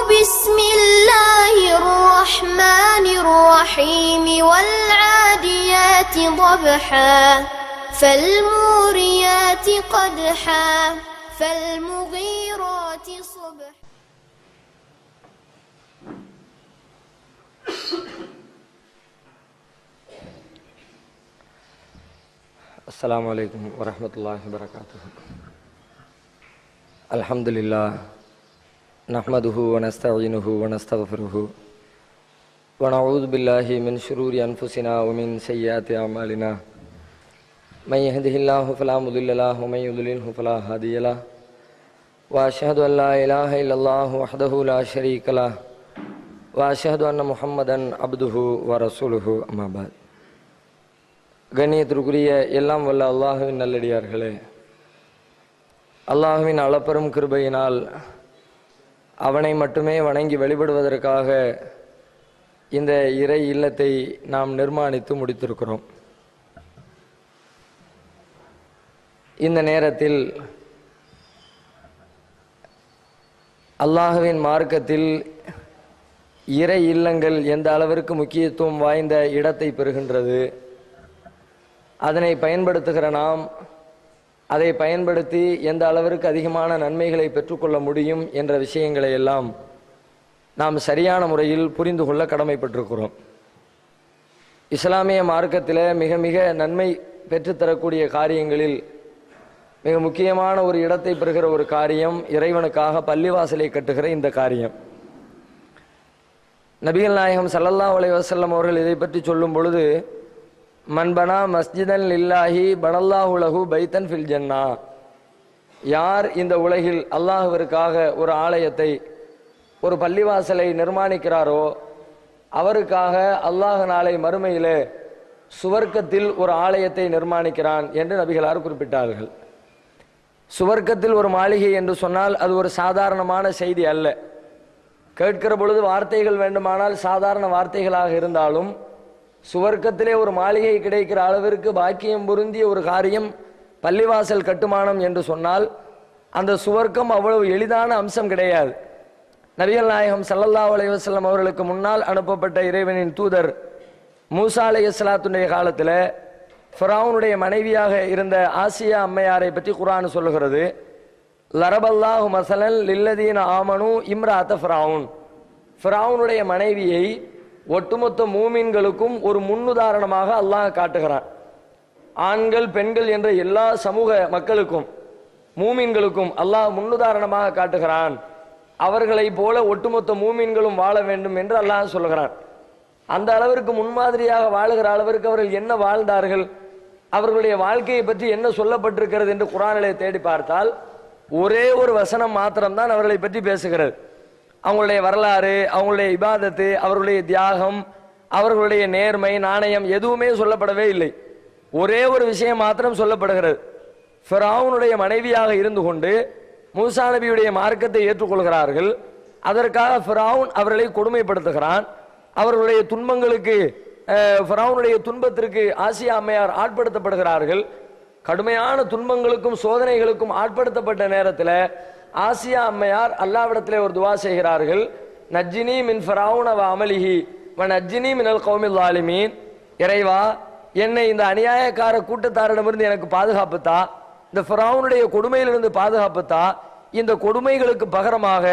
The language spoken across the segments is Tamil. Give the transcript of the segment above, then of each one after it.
بسم الله الرحمن الرحيم والعاديات ضبحا فالموريات قدحا فالمغيرات صبحا. السلام عليكم ورحمة الله وبركاته. الحمد لله نحمده ونستعينه ونستغفره ونعوذ بالله من شرور أنفسنا ومن سيئات أعمالنا من يهده الله فلا مضل له ومن يضلله فلا هادي له وأشهد أن لا إله إلا الله وحده لا شريك له وأشهد أن محمدا عبده ورسوله أما بعد. கண்ணியத்திற்குரிய எல்லாம் வல்ல அல்லாஹுவின் நல்லடியார்களே, அல்லாஹுவின் அளப்பெரும் கிருபையினால் அவனை மட்டுமே வணங்கி வழிபடுவதற்காக இந்த இறை இல்லத்தை நாம் நிர்மாணித்து முடித்திருக்கிறோம். இந்த நேரத்தில் அல்லாஹுவின் மார்க்கத்தில் இறை இல்லங்கள் எந்த அளவிற்கு முக்கியத்துவம் வாய்ந்த இடத்தை பெறுகின்றது, அதனை பயன்படுத்துகிற நாம் அதை பயன்படுத்தி எந்த அளவிற்கு அதிகமான நன்மைகளை பெற்றுக்கொள்ள முடியும் என்ற விஷயங்களை எல்லாம் நாம் சரியான முறையில் புரிந்து கொள்ள கடமைப்பட்டிருக்கிறோம். இஸ்லாமிய மார்க்கத்தில் மிக மிக நன்மை பெற்றுத்தரக்கூடிய காரியங்களில் மிக முக்கியமான ஒரு இடத்தை பெறுகிற ஒரு காரியம் இறைவனுக்காக பள்ளிவாசலை கட்டுகிற இந்த காரியம். நபிகள் நாயகம் ஸல்லல்லாஹு அலைஹி வஸல்லம் அவர்கள் இதை பற்றி சொல்லும் பொழுது, மன்பனா மஸ்ஜிதன் லில்லாஹி பனல்லாஹு லஹு பைத்தன் ஃபில் ஜன்னா, யார் இந்த உலகில் அல்லாஹ்விற்காக ஒரு ஆலயத்தை ஒரு பள்ளிவாசலை நிர்மாணிக்கிறாரோ அவருக்காக அல்லாஹ் நாளை மறுமையிலே சுவர்க்கத்தில் ஒரு ஆலயத்தை நிர்மாணிக்கிறான் என்று நபிகளார் குறிப்பிட்டார்கள். சுவர்க்கத்தில் ஒரு மாளிகை என்று சொன்னால் அது ஒரு சாதாரணமான செய்தி அல்ல. கேட்கிற பொழுது வார்த்தைகள் வேண்டுமானால் சாதாரண வார்த்தைகளாக இருந்தாலும் சுவர்க்கத்திலே ஒரு மாளிகை கிடைக்கிற அளவிற்கு பாக்கியம் பொருந்திய ஒரு காரியம் பள்ளிவாசல் கட்டுமானம் என்று சொன்னால் அந்த சுவர்க்கம் அவ்வளவு எளிதான அம்சம் கிடையாது. நபிகள் நாயகம் ஸல்லல்லாஹு அலைஹி வஸல்லம் அவர்களுக்கு முன்னால் அனுப்பப்பட்ட இறைவனின் தூதர் மூசா அலைஹிஸ்ஸலாத்துடைய காலத்தில் ஃபிரௌனுடைய மனைவியாக இருந்த ஆசியா அம்மையாரை பற்றி குர்ஆன் சொல்லுகிறது. லரபல்லாஹு மஸலன் லில்லதீன ஆமனு இம்ராஅத ஃபிரௌன், ஃபிரௌனுடைய மனைவியை ஒட்டுமொத்த மூமின்களுக்கும் ஒரு முன்னுதாரணமாக அல்லாஹ் காட்டுகிறான். ஆண்கள் பெண்கள் என்ற எல்லா சமூக மக்களுக்கும் மூமின்களுக்கும் அல்லாஹ் முன்னுதாரணமாக காட்டுகிறான். அவர்களை போல ஒட்டுமொத்த மூமின்களும் வாழ வேண்டும் என்று அல்லாஹ் சொல்லுகிறான். அந்த அளவிற்கு முன்மாதிரியாக வாழுகிற அளவிற்கு அவர்கள் என்ன வாழ்ந்தார்கள், அவர்களுடைய வாழ்க்கையை பற்றி என்ன சொல்லப்பட்டிருக்கிறது என்று குர்ஆனிலே தேடி பார்த்தால் ஒரே ஒரு வசனம் மாத்திரம்தான் அவர்களை பற்றி பேசுகிறது. அவங்களுடைய வரலாறு, அவங்களுடைய இபாதத்து, அவர்களுடைய தியாகம், அவர்களுடைய நேர்மை, நாணயம் எதுவுமே சொல்லப்படவே இல்லை. ஒரே ஒரு விஷயம் மாத்திரம் சொல்லப்படுகிறது. ஃபிரௌனுடைய மனைவியாக இருந்து கொண்டு மூசா நபியுடைய மார்க்கத்தை ஏற்றுக்கொள்கிறார்கள். அதற்காக ஃபிரௌன் அவர்களை கொடுமைப்படுத்துகிறான். அவர்களுடைய துன்பங்களுக்கு, ஃபிரௌனுடைய துன்பத்திற்கு ஆசியா அம்மையார் ஆட்படுத்தப்படுகிறார்கள். கடுமையான துன்பங்களுக்கும் சோதனைகளுக்கும் ஆட்படுத்தப்பட்ட நேரத்தில் ஆசியா அம்மையார் அல்லாஹ்விடத்திலே ஒரு துவா செய்கிறார்கள். நஜ்ஜினி மின் ஃபிரௌன வ அமலிஹி வ நஜ்ஜினி மினல் கௌமில் ஸாலிமீன், இறைவா என்னை இந்த அநியாயக்கார கூட்டத்தாரிடமிருந்து எனக்கு பாதுகாப்பு தா, இந்த ஃபிரௌனுடைய கொடுமையிலிருந்து பாதுகாப்பு தா, இந்த கொடுமைகளுக்கு பகரமாக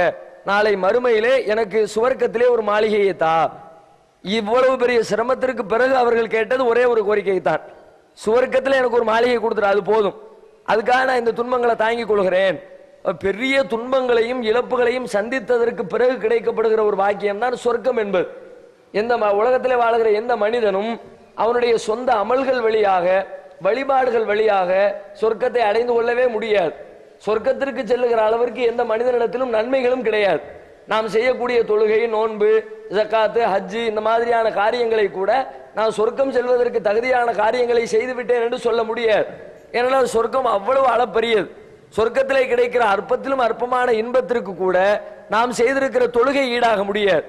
நாளை மறுமையிலே எனக்கு சுவர்க்கத்திலே ஒரு மாளிகையை தா. இவ்வளவு பெரிய சிரமத்திற்கு பிறகு அவர்கள் கேட்டது ஒரே ஒரு கோரிக்கை தான், சுவர்க்கத்தில் எனக்கு ஒரு மாளிகை கொடுத்துரு, அது போதும், அதுக்காக நான் இந்த துன்பங்களை தாங்கிக் கொள்கிறேன். பெரிய துன்பங்களையும் இழப்புகளையும் சந்தித்ததற்கு பிறகு கிடைக்கப்படுகிற ஒரு பாக்கியம் தான் சொர்க்கம் என்பது. எந்த உலகத்திலே வாழ்கிற எந்த மனிதனும் அவனுடைய சொந்த அமல்கள் வழியாக, வழிபாடுகள் வழியாக சொர்க்கத்தை அடைந்து கொள்ளவே முடியாது. சொர்க்கத்திற்கு செல்லுகிற அளவிற்கு எந்த மனிதனிடத்திலும் நன்மைகளும் கிடையாது. நாம் செய்யக்கூடிய தொழுகை, நோன்பு, ஜக்காத்து, ஹஜ்ஜு இந்த மாதிரியான காரியங்களை கூட நான் சொர்க்கம் செல்வதற்கு தகுதியான காரியங்களை செய்து விட்டேன் என்று சொல்ல முடியாது. ஏனென்றால் சொர்க்கம் அவ்வளவு அளப்பரியது. சொர்க்கத்திலே கிடைக்கிற அற்பத்திலும் அற்பமான இன்பத்திற்கு கூட நாம் செய்திருக்கிற தொழுகை ஈடாக முடியாது.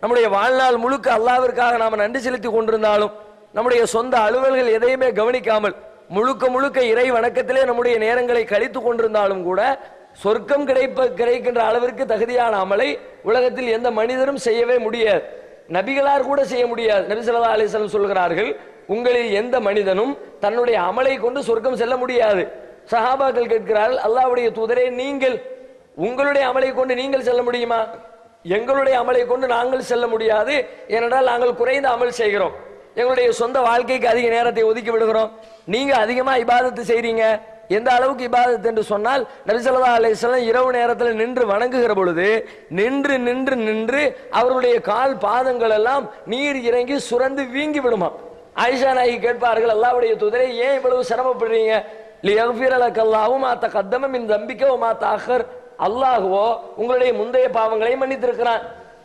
நம்முடைய வாழ்நாள் முழுக்க அல்லாஹ்விற்காக நாம் நன்றி செலுத்தி கொண்டிருந்தாலும், நம்முடைய சொந்த அலுவல்கள் எதையுமே கவனிக்காமல் முழுக்க முழுக்க இறை வணக்கத்திலே நம்முடைய நேரங்களை கழித்து கொண்டிருந்தாலும் கூட சொர்க்கம் கிடைக்கின்ற அளவிற்கு தகுதியான அமலை உலகத்தில் எந்த மனிதரும் செய்யவே முடியாது. நபிகளார் கூட செய்ய முடியாது. நபி ஸல்லல்லாஹு அலைஹி வஸல்லம் சொல்கிறார்கள், உங்களில் எந்த மனிதனும் தன்னுடைய அமலை கொண்டு சொர்க்கம் செல்ல முடியாது. சஹாபாக்கள் கேட்கிறார்கள், அல்லாஹ்வுடைய தூதரே, நீங்கள் உங்களுடைய அமலை கொண்டு நீங்கள் செல்ல முடியுமா? எங்களுடைய அமலை கொண்டு நாங்கள் செல்ல முடியாது. ஏனென்றால் நாங்கள் குறைந்த அமல் செய்கிறோம், எங்களுடைய சொந்த வாழ்க்கைக்கு அதிக நேரத்தை ஒதுக்கி விடுகிறோம். நீங்க அதிகமா இபாதத்து செய்றீங்க. எந்த அளவுக்கு இபாதத் என்று சொன்னால், நபி ஸல்லல்லாஹு அலைஹி வஸல்லம் இரவு நேரத்தில் நின்று வணங்குகிற பொழுது நின்று நின்று நின்று அவருடைய கால் பாதங்கள் எல்லாம் நீர் இறங்கி சுரந்து வீங்கி விடுமா. ஆயிஷா நாயகி கேட்பார்கள், அல்லாஹ்வுடைய தூதரே, ஏன் இவ்வளவு சிரமப்படுறீங்க? லியக்ஃபிர லக்கல்லாஹு மா தகத்தம மின் தம்பிக வ மா தஅக்கர். அல்லாஹ்வோ உங்களுடைய முந்தைய பாவங்களை மன்னித்திருக்கிறான்.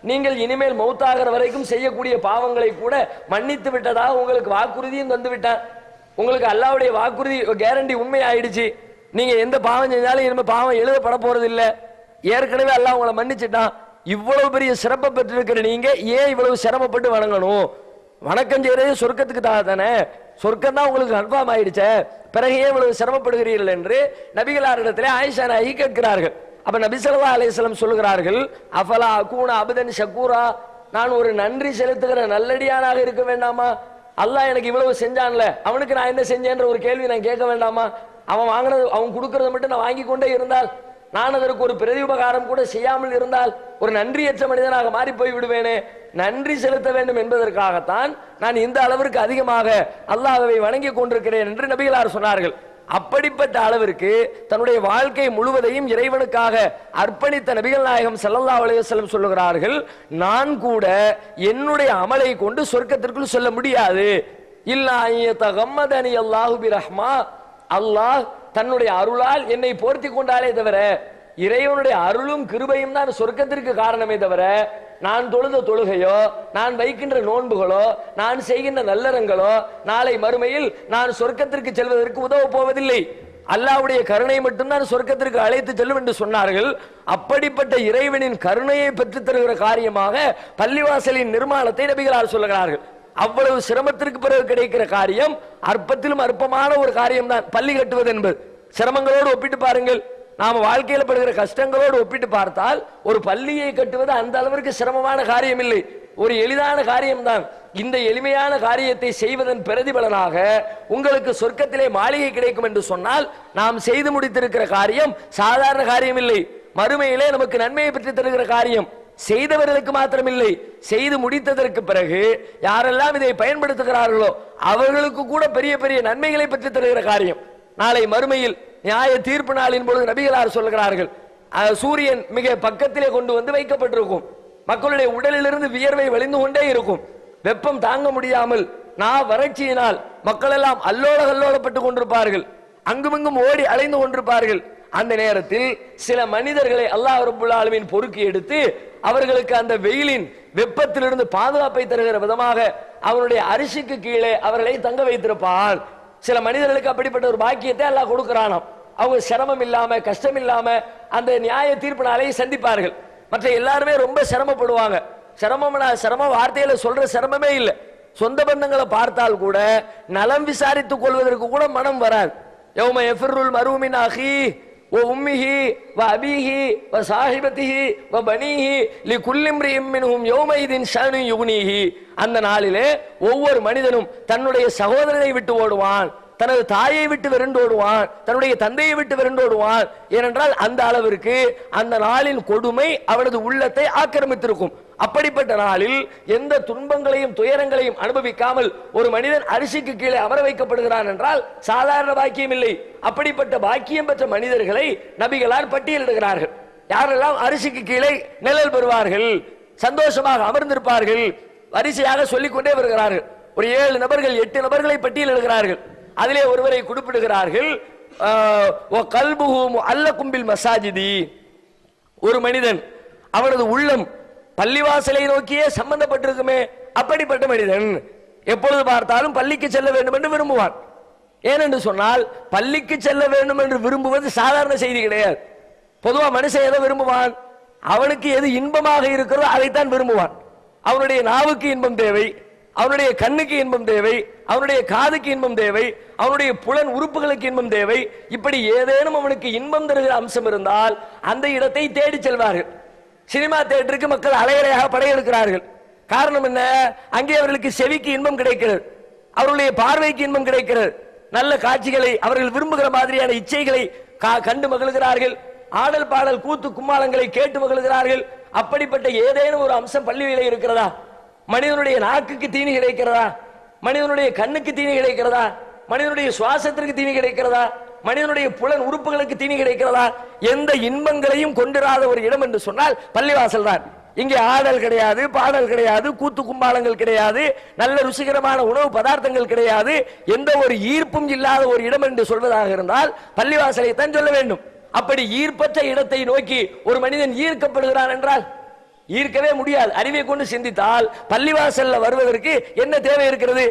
நீங்கள் இனிமேல் மௌத்தாகிற வரைக்கும் செய்யக்கூடிய பாவங்களை கூட மன்னித்து விட்டதாக உங்களுக்கு வாக்குறுதியும் தந்து விட்டான். உங்களுக்கு அல்லாஹ்வுடைய வாக்குறுதி கேரண்டி உண்மை ஆயிடுச்சு. நீங்க எந்த பாவம் செஞ்சாலும் இனிமே பாவம் எழுதப்பட போறது இல்ல. ஏற்கனவே அல்லாஹ் உங்களை மன்னிச்சுட்டான். இவ்வளவு பெரிய சிறப்பை பெற்றிருக்கிற நீங்க ஏன் இவ்வளவு சிரமப்பட்டு வணங்கணும்? வணக்கம் செய்யறது சொர்க்கத்துக்கு தானே, சொர்க்கம் தான் உங்களுக்கு கன்ஃபார்ம் ஆயிடுச்சே, பிறகு ஏன் இவ்வளவு சிரமப்படுகிறீர்கள் என்று நபிகளாரிடத்திலே ஆயிஷா நாயகி கேட்கிறார்கள். அப்ப நபி ஸல்லல்லாஹு அலைஹி வஸல்லம் சொல்கிறார்கள், அஃபலா அகூன அபதன் ஷக்கூரா, நான் ஒரு நன்றி செலுத்துகிற நல்லடியானாக இருக்க வேண்டாமா? அல்லாஹ் எனக்கு இவ்வளவு செஞ்சான்ல, அவனுக்கு நான் என்ன செஞ்சேன்ற ஒரு கேள்வி நான் கேட்க வேண்டாமா? அவன் வாங்கினது, அவன் கொடுக்கறத மட்டும் நான் வாங்கி கொண்டே இருந்தால், நான் அதற்கு ஒரு பிரதி உபகாரம் கூட செய்யாமல் இருந்தால் ஒரு நன்றியற்ற மனிதனாக மாறி போய் விடுவேனே. நன்றி செலுத்த வேண்டும் என்பதற்காகத்தான் நான் இந்த அளவிற்கு அதிகமாக அல்லாஹ்வை வணங்கி கொண்டிருக்கிறேன் என்று நபிகளார் சொன்னார்கள். அப்படிப்பட்ட அளவிற்கு தன்னுடைய வாழ்க்கை முழுவதையும் இறைவனுக்காக அர்ப்பணித்த நபிகள் நாயகம் ஸல்லல்லாஹு அலைஹி வஸல்லம் சொல்லுகிறார்கள், நான் கூட என்னுடைய அமலை கொண்டு சொர்க்கத்திற்குள் செல்ல முடியாது. இல்லா யதகம்மதனி அல்லாஹு பிரஹ்மா, அல்லாஹ் தன்னுடைய அருளால் என்னை போர்த்தி கொண்டாலே தவிர, இறைவனுடைய அருளும் கிருபையும் தான் சொர்க்கத்திற்கு காரணமே தவிர, நான் தொழுத தொழுகையோ, நான் வைக்கின்ற நோன்புகளோ, நான் செய்கின்ற நல்லறங்களோ நாளை மறுமையில் நான் சொர்க்கத்திற்கு செல்வதற்கு உதவ போவதில்லை. அல்லாஹ்வுடைய கருணை மட்டும்தான் சொர்க்கத்திற்கு அழைத்து செல்லும் என்று சொன்னார்கள். அப்படிப்பட்ட இறைவனின் கருணையை பெற்றுத் தருகிற காரியமாக பள்ளிவாசலின் நிர்மாணத்தை நபிகளார் சொல்லுகிறார்கள். அவ்வளவு சிரமத்திற்கு பிறகு கிடைக்கிற காரியம் அற்பத்திலும் அற்பமான ஒரு காரியம் தான் பள்ளி கட்டுவது என்பது. சிரமங்களோடு ஒப்பிட்டு பாருங்கள், நாம வாழ்க்கையில படுகிற கஷ்டங்களோடு ஒப்பிட்டு பார்த்தால் ஒரு பள்ளியை கட்டுவது அந்த அளவிற்கு சிரமமான காரியம் இல்லை, ஒரு எளிதான காரியம்தான். இந்த எளிமையான காரியத்தை செய்வதன் பிரதிபலனாக உங்களுக்கு சொர்க்கத்திலே மாளிகை கிடைக்கும் என்று சொன்னால், நாம் செய்து முடித்திருக்கிற காரியம் சாதாரண காரியம் இல்லை, மறுமையிலே நமக்கு நன்மையை பெற்று தருகிற காரியம். செய்தவர்களுக்கு மாத்திரமில்லை, செய்து முடித்ததற்கு பிறகு யாரெல்லாம் இதை பயன்படுத்துகிறார்களோ அவர்களுக்கு கூட பெரிய பெரிய நன்மைகளை பெற்று தருகிற காரியம். நாளை மறுமையில் நியாய தீர்ப்பு நாளின் பொழுது நபிகளார் சொல்கிறார்கள், சூரியன் மிக பக்கத்திலே கொண்டு வந்து வைக்கப்பட்டிருக்கும், மக்களுடைய உடலிலிருந்து வியர்வை வழிந்து கொண்டே இருக்கும், வெப்பம் தாங்க முடியாமல் வறட்சியினால் மக்கள் எல்லாம் அல்லோல கல்லோலப்பட்டு கொண்டிருப்பார்கள், அங்குமிங்கும் ஓடி அலைந்து கொண்டிருப்பார்கள். அந்த நேரத்தில் சில மனிதர்களை அல்லாஹ் ரப்பல் ஆலமீன் பொறுக்கி எடுத்து அவர்களுக்கு அந்த வெயிலின் வெப்பத்திலிருந்து பாதுகாப்பை தருகிற விதமாக அவருடைய அரிசிக்கு கீழே அவர்களை தங்க வைத்திருப்பான். சில மனிதர்களுக்கு அப்படிப்பட்ட ஒரு பாக்கியத்தை அல்லாஹ் கொடுக்கிறானாம். அவங்க சிரமம் இல்லாம கஷ்டம் இல்லாம அந்த நியாய தீர்ப்பு நாளை சந்திப்பார்கள். மற்ற எல்லாருமே ரொம்ப சிரமப்படுவாங்க. சிரம வார்த்தையில சொல்ற சிரமமே இல்லை. சொந்த பந்தங்களை பார்த்தால் கூட நலம் விசாரித்துக் கொள்வதற்கு கூட மனம் வராது. யௌம யஃபிருல் மர்உ மின் அஹீஹி வ உம்மிஹி வ அபீஹி வ ஸாஹிபத்திஹி வ பனீஹி லிகுல்லி இம்ரிஇம் மின்ஹும் யௌமைதின் ஷஅனுன் யுக்னீஹி. அந்த நாளிலே ஒவ்வொரு மனிதனும் தன்னுடைய சகோதரனை விட்டு ஓடுவான், தனது தாயை விட்டு விரண்டோடுவான், தன்னுடைய தந்தையை விட்டு விரண்டோடுவான். ஏனென்றால் அந்த அளவிற்கு அந்த நாளின் கொடுமை அவனது உள்ளத்தை ஆக்கிரமித்திருக்கும். அப்படிப்பட்ட நாளில் எந்த துன்பங்களையும் துயரங்களையும் அனுபவிக்காமல் ஒரு மனிதன் அரிசிக்கு கீழே அமர வைக்கப்படுகிறான் என்றால் சாதாரண பாக்கியம் இல்லை. அப்படிப்பட்ட பாக்கியம் பெற்ற மனிதர்களை நபிகளார் பட்டியலிடுகிறார்கள். யாரெல்லாம் அரிசிக்கு கீழே நிழல் பெறுவார்கள், சந்தோஷமாக அமர்ந்திருப்பார்கள், வரிசையாக சொல்லிக்கொண்டே வருகிறார்கள். ஒரு 7 நபர்கள் 8 நபர்களை பட்டியலிடுகிறார்கள். அதிலே ஒருவரை குறிப்பிடுகிறார்கள், ஒரு மனிதன் அவனது உள்ளம் பள்ளிவாசலை நோக்கியே சம்பந்தப்பட்டிருக்குமே, அப்படிப்பட்ட மனிதன் எப்பொழுது பார்த்தாலும் பள்ளிக்கு செல்ல வேண்டும் என்று விரும்புவான். ஏனென்று சொன்னால் பள்ளிக்கு செல்ல வேண்டும் என்று விரும்புவது சாதாரண செய்தி கிடையாது. பொதுவா மனுஷன் எதை விரும்புவான்? அவனுக்கு எது இன்பமாக இருக்கிறதோ அதைத்தான் விரும்புவான். அவனுடைய நாவுக்கு இன்பம் தேவை, அவனுடைய கண்ணுக்கு இன்பம் தேவை, அவனுடைய காதுக்கு இன்பம் தேவை, அவனுடைய புலன் உறுப்புகளுக்கு இன்பம் தேவை. இப்படி ஏதேனும் அவனுக்கு இன்பம் தருகிற அம்சம் இருந்தால் அந்த இடத்தை தேடி செல்வார்கள். சினிமா தியேட்டருக்கு மக்கள் அலையலையாக படையெடுக்கிறார்கள். காரணம் என்ன? அங்கே அவர்களுக்கு செவிக்கு இன்பம் கிடைக்கிறது, அவர்களுடைய பார்வைக்கு இன்பம் கிடைக்கிறது, நல்ல காட்சிகளை அவர்கள் விரும்புகிற மாதிரியான இச்சைகளை கண்டு மகிழ்கிறார்கள், ஆடல் பாடல் கூத்து கும்மாளங்களை கேட்டு மகிழ்கிறார்கள். அப்படிப்பட்ட ஏதேனும் ஒரு அம்சம் பள்ளியிலே இருக்கிறதா? மனிதனுடைய நாக்குக்கு தீனி கிடைக்கிறதா? மனிதனுடைய கண்ணுக்கு தீனி கிடைக்கிறதா? மனிதனுடைய சுவாசத்திற்கு தீனி கிடைக்கிறதா? மனிதனுடைய புலன் உறுப்புகளுக்கு தீனி கிடைக்கிறதா? எந்த இன்பங்களையும் கொண்டிராத ஒரு இடம் என்று சொன்னால் பள்ளிவாசல் தான். இங்கே ஆடல் கிடையாது, பாடல் கிடையாது, கூத்து கும்பாலங்கள் கிடையாது, நல்ல ருசிகரமான உணவு பதார்த்தங்கள் கிடையாது, எந்த ஒரு ஈர்ப்பும் இல்லாத ஒரு இடம் என்று சொல்வதாக இருந்தால் பள்ளிவாசலை தான் சொல்ல வேண்டும். அப்படி ஈர்ப்பற்ற இடத்தை நோக்கி ஒரு மனிதன் ஈர்க்கப்படுகிறான் என்றால் ஈர்க்கவே முடியாது. அறிவை கொண்டு சிந்தித்தால் பள்ளிவாசல்ல வருவதற்கு என்ன தேவை இருக்கிறது?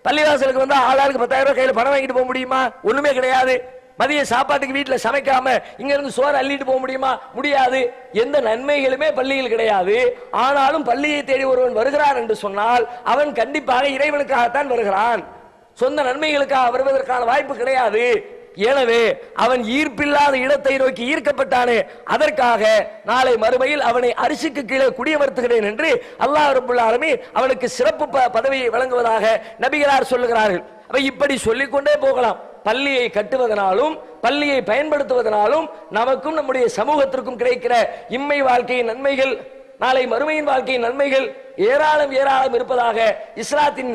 பள்ளிவாசலுக்கு வந்தா ஆளாருக்கு 10,000 ரூபாய் கையில பணம் வாங்கிட்டு போக முடியுமா? ஒண்ணுமே கிடையாது. மதிய சாப்பாட்டுக்கு வீட்டுல சமைக்காம இங்க இருந்து சோறு அள்ளிட்டு போக முடியுமா? முடியாது. எந்த நன்மைகளுமே பள்ளியில் கிடையாது. ஆனாலும் பள்ளியை தேடி ஒருவன் வருகிறான் என்று சொன்னால் அவன் கண்டிப்பாக இறைவனுக்காகத்தான் வருகிறான், சொந்த நன்மைகளுக்காக வருவதற்கான வாய்ப்பு கிடையாது. எனவே அவன் ஈர்ப்பில்லாத இடத்தை நோக்கி ஈர்க்கப்பட்டானே, அதற்காக நாளை மறுமையில் அவனை அரிசிக்கு கீழே குடியமர்த்துகிறேன் என்று அல்லாஹ் ரப்பல் ஆலமீன் அவனுக்கு சிறப்பு பதவியை வழங்குவதாக நபிகளார் சொல்லுகிறார்கள். இப்படி சொல்லிக்கொண்டே போகலாம். பள்ளியை கட்டுவதனாலும் பள்ளியை பயன்படுத்துவதனாலும் நமக்கும் நம்முடைய சமூகத்திற்கும் கிடைக்கிற இம்மை வாழ்க்கையின் நன்மைகள், நாளை மறுமையின் வாழ்க்கையின் நன்மைகள் ஏராளம் ஏராளம் இருப்பதாக இஸ்லாத்தின்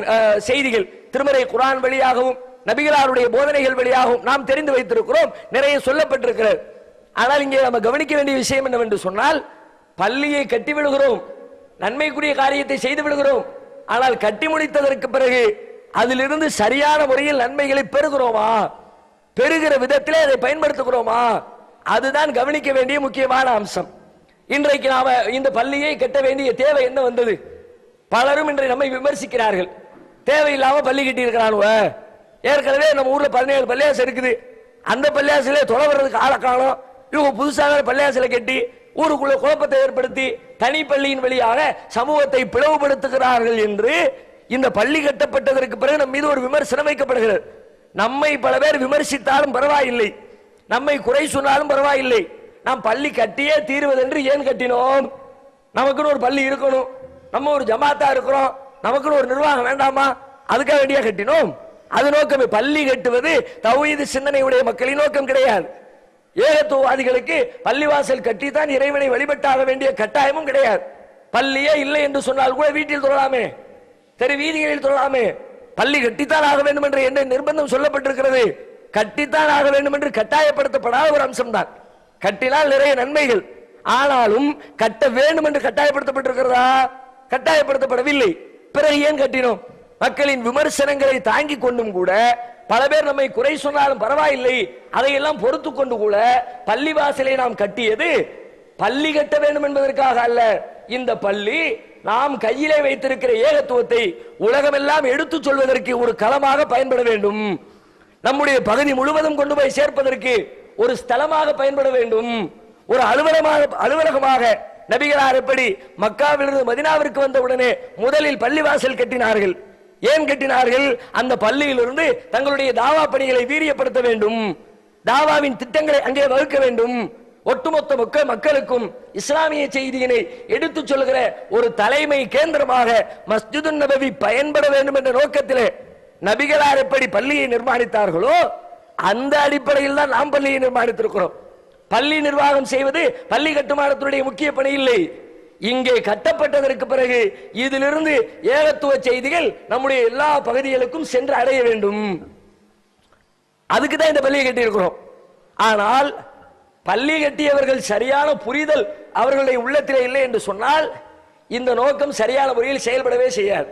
செய்திகள் திருமறை குர்ஆன் வழியாகவும் நபிகளாருடைய போதனைகள் வழியாகவும் நாம் தெரிந்து வைத்திருக்கிறோம், நிறைய சொல்லப்பட்டிருக்கிறது. ஆனால் இங்கே நம்ம கவனிக்க வேண்டிய விஷயம் என்னவென்று சொன்னால், பள்ளியை கட்டி விடுகிறோம், நன்மைக்குரிய காரியத்தை செய்து விடுகிறோம். ஆனால் கட்டி முடித்ததற்கு பிறகு அதிலிருந்து சரியான முறையில் நன்மைகளை பெறுகிறோமா, பெறுகிற விதத்திலே அதை பயன்படுத்துகிறோமா, அதுதான் கவனிக்க வேண்டிய முக்கியமான அம்சம். இன்றைக்கு நாம இந்த பள்ளியை கட்ட வேண்டிய தேவை என்ன வந்தது? பலரும் இன்றைக்கு நம்மை விமர்சிக்கிறார்கள். தேவையில்லாம பள்ளி கட்டி இருக்கிறானுவ, ஏற்கனவே நம்ம ஊர்ல 17 பள்ளியாசம் இருக்குது, அந்த பள்ளியாசிலே தொலை வர்றதுக்கு ஆளை காணும், இவங்க புதுசாக பள்ளியாசில கட்டி ஊருக்குள்ள குழப்பத்தை ஏற்படுத்தி தனி பள்ளியின் வழியாக சமூகத்தை பிளவுபடுத்துகிறார்கள் என்று இந்த பள்ளி கட்டப்பட்டதற்கு பிறகு நம் மீது ஒரு விமர்சனம் வைக்கப்படுகிறது. நம்மை பல பேர் விமர்சித்தாலும் பரவாயில்லை, நம்மை குறை சொன்னாலும் பரவாயில்லை, நாம் பள்ளி கட்டியே தீர்வதென்று ஏன் கட்டினோம்? நமக்குன்னு ஒரு பள்ளி இருக்கணும், நம்ம ஒரு ஜமாத்தா இருக்கிறோம், நமக்குன்னு ஒரு நிர்வாகம் வேண்டாமா? அதுக்காக வேண்டியா கட்டினோம்? அது நோக்கமே. பள்ளி கட்டுவது தௌஹீத் சிந்தனையுடைய மக்களின் நோக்கம் கிடையாது. ஏகத்துவவாதிகளுக்கு பள்ளிவாசல் கட்டித்தான் இறைவனை வழிபட்டாக வேண்டிய கட்டாயமும் கிடையாது. பள்ளியே இல்லை என்று சொன்னால் கூட வீட்டில் தொழலாமே, தெரு வீதிகளில் தொழலாமே. பள்ளி கட்டித்தான் ஆக வேண்டும் என்று என்ன நிர்பந்தம் சொல்லப்பட்டிருக்கிறது? கட்டித்தான் ஆக வேண்டும் என்று கட்டாயப்படுத்தப்படாத ஒரு அம்சம் தான். கட்டினால் நிறைய நன்மைகள், ஆனாலும் கட்ட வேண்டும் என்று கட்டாயப்படுத்தப்பட்டிருக்கிறதா? கட்டாயப்படுத்தப்படவில்லை. பிறகு ஏன் கட்டினோம்? மக்களின் விமர்சனங்களை தாங்கிக் கொண்டும் கூட பல பேர் நம்மை குறை சொன்னாலும் பரவாயில்லை, அதையெல்லாம் பொறுத்து கொண்டு கூட பள்ளிவாசலை நாம் கட்டியது பள்ளி கட்ட வேண்டும் என்பதற்காக அல்ல. இந்த பள்ளி நாம் கையிலே வைத்திருக்கிற ஏகத்துவத்தை உலகமெல்லாம் எடுத்து சொல்வதற்கு ஒரு களமாக பயன்பட வேண்டும், நம்முடைய பகுதி முழுவதும் கொண்டு போய் சேர்ப்பதற்கு ஒரு ஸ்தலமாக பயன்பட வேண்டும், ஒரு அலுவலகமாக. நபிகளார் எப்படி மக்காவிலிருந்து மதீனாவிற்கு வந்த உடனே முதலில் பள்ளிவாசல் கட்டினார்கள். ஏன் கட்டினார்கள்? அந்த பள்ளியிலிருந்து தங்களுடைய தாவா பணிகளை வீரியப்படுத்த வேண்டும், தாவாவின் திட்டங்களை அங்கே வகுக்க வேண்டும், ஒட்டுமொத்த மக்களுக்கும் இஸ்லாமிய செய்தியினை எடுத்துச் சொல்கிற ஒரு தலைமை கேந்திரமாக மஸ்ஜிதுன் நபவி பயன்பட வேண்டும் என்ற நோக்கத்திலே நபிகளார் எப்படி பள்ளியை நிர்மாணித்தார்களோ அந்த அடிப்படையில் தான் நாம் பள்ளியை நிர்மாணித்திருக்கிறோம். பள்ளி நிர்வாகம் செய்வது பள்ளி கட்டுமானத்தினுடைய முக்கிய பணி இல்லை. இங்கே கட்டப்பட்டதற்கு பிறகு இதிலிருந்து ஏகத்துவ செய்திகள் நம்முடைய எல்லா பகுதிகளுக்கும் சென்று அடைய வேண்டும், அதுக்கு தான் இந்த பள்ளியை கட்டி இருக்கிறோம். ஆனால் பள்ளி கட்டியவர்கள் சரியான புரிதல் அவர்களுடைய உள்ளத்திலே இல்லை என்று சொன்னால் இந்த நோக்கம் சரியான முறையில் செயல்படவே செய்யாது.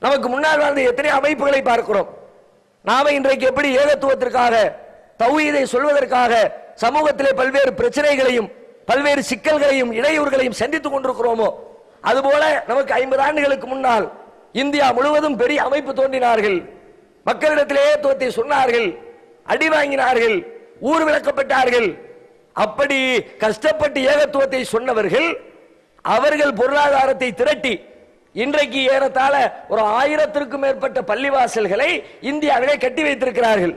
நமக்கு முன்னால் வாழ்ந்த எத்தனை அமைப்புகளை பார்க்கிறோம். நாம இன்றைக்கு எப்படி ஏகத்துவத்திற்காக தௌஹீதை சொல்வதற்காக சமூகத்திலே பல்வேறு பிரச்சனைகளையும் பல்வேறு சிக்கல்களையும் இடையூறுகளையும் சந்தித்துக் கொண்டிருக்கிறோமோ, அதுபோல நமக்கு 50 ஆண்டுகளுக்கு முன்னால் இந்தியா முழுவதும் பெரிய அமைப்பு தோன்றினார்கள், மக்களிடத்திலே ஏகத்துவத்தை சொன்னார்கள், அடி வாங்கினார்கள், ஊர் விளக்கப்பட்டார்கள். அப்படி கஷ்டப்பட்டு ஏகத்துவத்தை சொன்னவர்கள் அவர்கள் பொருளாதாரத்தை திரட்டி இன்றைக்கு ஏறத்தாழ ஒரு 1000த்திற்கும் மேற்பட்ட பள்ளிவாசல்களை இந்தியாவிலே கட்டி வைத்திருக்கிறார்கள்.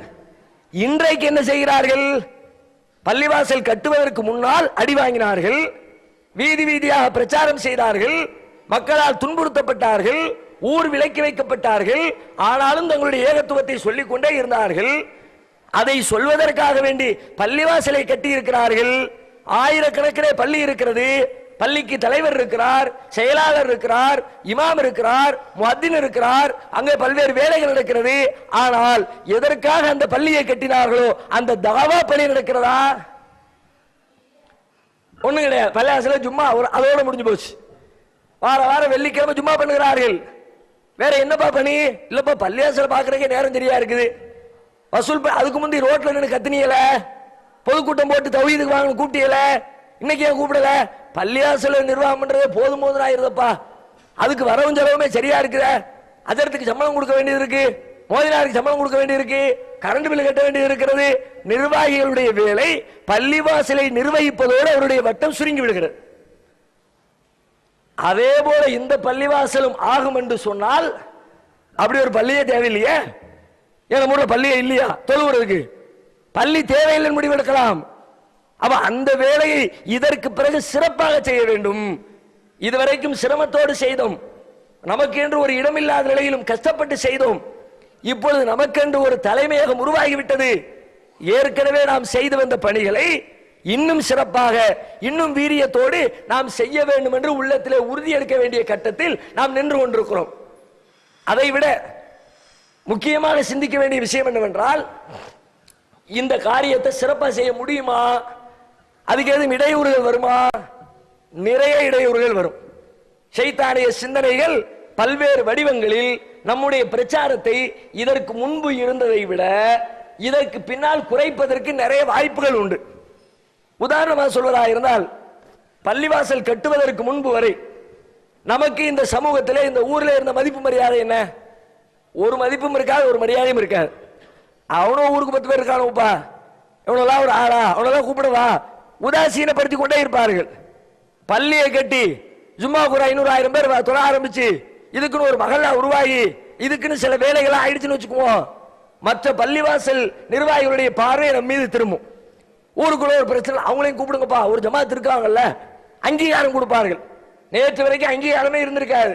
இன்றைக்கு என்ன செய்கிறார்கள்? பள்ளிவாசல் கட்டுவதற்கு முன்னால் அடி வாங்கினார்கள், வீதி வீதியாக பிரச்சாரம் செய்தார்கள், மக்களால் துன்புறுத்தப்பட்டார்கள், ஊர் விலக்கி வைக்கப்பட்டார்கள். ஆனாலும் தங்களுடைய ஏகத்துவத்தை சொல்லிக் கொண்டே இருந்தார்கள். அதை சொல்வதற்காக வேண்டி பள்ளிவாசலை கட்டி இருக்கிறார்கள். ஆயிரக்கணக்கிலே பள்ளி இருக்கிறது, பள்ளிக்கு தலைவர் இருக்கிறார், செயலாளர் இருக்கிறார், இமாம் இருக்கிறார், முஅத்தின் இருக்கிறார், அங்கே பல்வேறு வேலைகள் நடக்கிறது. ஆனால் எதற்காக அந்த பள்ளியை கட்டினார்களோ அந்த தாவா பள்ளி நடக்கிறதா? ஒண்ணு கிடையாது. பள்ளிவாசல ஜும்மா அதோட முடிஞ்சு போச்சு. வார வாரம் வெள்ளிக்கிழமை ஜும்மா பண்ணுகிறார்கள். வேற என்னப்பா பணி? இல்லப்பா பள்ளிவாசல பாக்குறதுக்கே நேரம் சரியா இருக்குது. வசூல் அதுக்கு முந்தைய ரோட்ல நின்று கத்தினியல, பொதுக்கூட்டம் போட்டு தௌஹீதுக்கு வாங்க கூப்பிட்டியல, இன்னைக்கு ஏன் கூப்பிடல? பள்ளிவாசல நிர்வாகம் பண்றதே போதும் போதும் ஆயிருதப்பா. அதுக்கு வரவும் செலவுமே சரியா இருக்குத. அதற்கு சம்பளம் கொடுக்க வேண்டியது இருக்கு, மோதினாருக்கு சம்பளம் கொடுக்க வேண்டியது இருக்கு, கரண்ட் பில் கட்ட வேண்டியது இருக்கிறது. நிர்வாகிகளுடைய வேலை பள்ளிவாசலை நிர்வகிப்பதோடு அவருடைய வட்டம் சுருங்கி விடுகிறது. அதே போல இந்த பள்ளிவாசலும் ஆகும் என்று சொன்னால் அப்படி ஒரு பள்ளியே தேவையில்லையே. ஏன் ஊர்ல பள்ளியே இல்லையா? தொழுவுறதுக்கு பள்ளி தேவையில்லை முடிவெடுக்கலாம். அப்ப அந்த வேலையை இதற்கு பிறகு சிறப்பாக செய்ய வேண்டும். இதுவரைக்கும் சிரமத்தோடு செய்தோம், நமக்கு என்று ஒரு இடமில்லாத நிலையிலும் கஷ்டப்பட்டு செய்தோம். இப்பொழுது நமக்கென்று ஒரு தலைமையகம் உருவாகிவிட்டது. ஏற்கனவே நாம் செய்து வந்த பணிகளை இன்னும் சிறப்பாக இன்னும் வீரியத்தோடு நாம் செய்ய வேண்டும் என்று உள்ளத்திலே உறுதி எடுக்க வேண்டிய கட்டத்தில் நாம் நின்று கொண்டிருக்கிறோம். அதைவிட முக்கியமாக சிந்திக்க வேண்டிய விஷயம் என்னவென்றால், இந்த காரியத்தை சிறப்பாக செய்ய முடியுமா? அதுக்கு எதுவும் இடையூறுகள் வருமா? நிறைய இடையூறுகள் வரும். ஷைத்தானிய சிந்தனைகள் பல்வேறு வடிவங்களில் நம்முடைய பிரச்சாரத்தை இதற்கு முன்பு இருந்ததை விட இதற்கு பின்னால் குறைப்பதற்கு நிறைய வாய்ப்புகள் உண்டு. உதாரணமாக சொல்வதாக இருந்தால், பள்ளிவாசல் கட்டுவதற்கு முன்பு வரை நமக்கு இந்த சமூகத்திலே இந்த ஊர்ல இருந்த மதிப்பு மரியாதை என்ன? ஒரு மதிப்பும் இருக்காது, ஒரு மரியாதையும் இருக்காது. அவனும் ஊருக்கு 10 பேர் இருக்கானுப்பா, இவனெல்லாம் ஒரு ஆளா, அவனெல்லாம் கூப்பிடுவா, உதாசீனப்படுத்தி கொண்டே இருப்பார்கள். பள்ளியை கட்டி ஜும்மாவுக்கு ஒரு 500-1000 பேர் தொழ ஆரம்பிச்சு இதுக்குன்னு ஒரு மகல்லா உருவாகி இதுக்குன்னு சில வேலைகள் ஆயிடுச்சுன்னு வச்சுக்குவோம், மற்ற பள்ளிவாசல் நிர்வாகிகளுடைய பார்வை நம்ம மீது திரும்பும். ஊருக்குள்ள ஒரு பிரச்சனை, அவங்களையும் கூப்பிடுங்கப்பா, ஒரு ஜமாத் இருக்காங்கல்ல, அங்கீகாரம் கொடுப்பார்கள். நேற்று வரைக்கும் அங்கீகாரமே இருந்திருக்காது,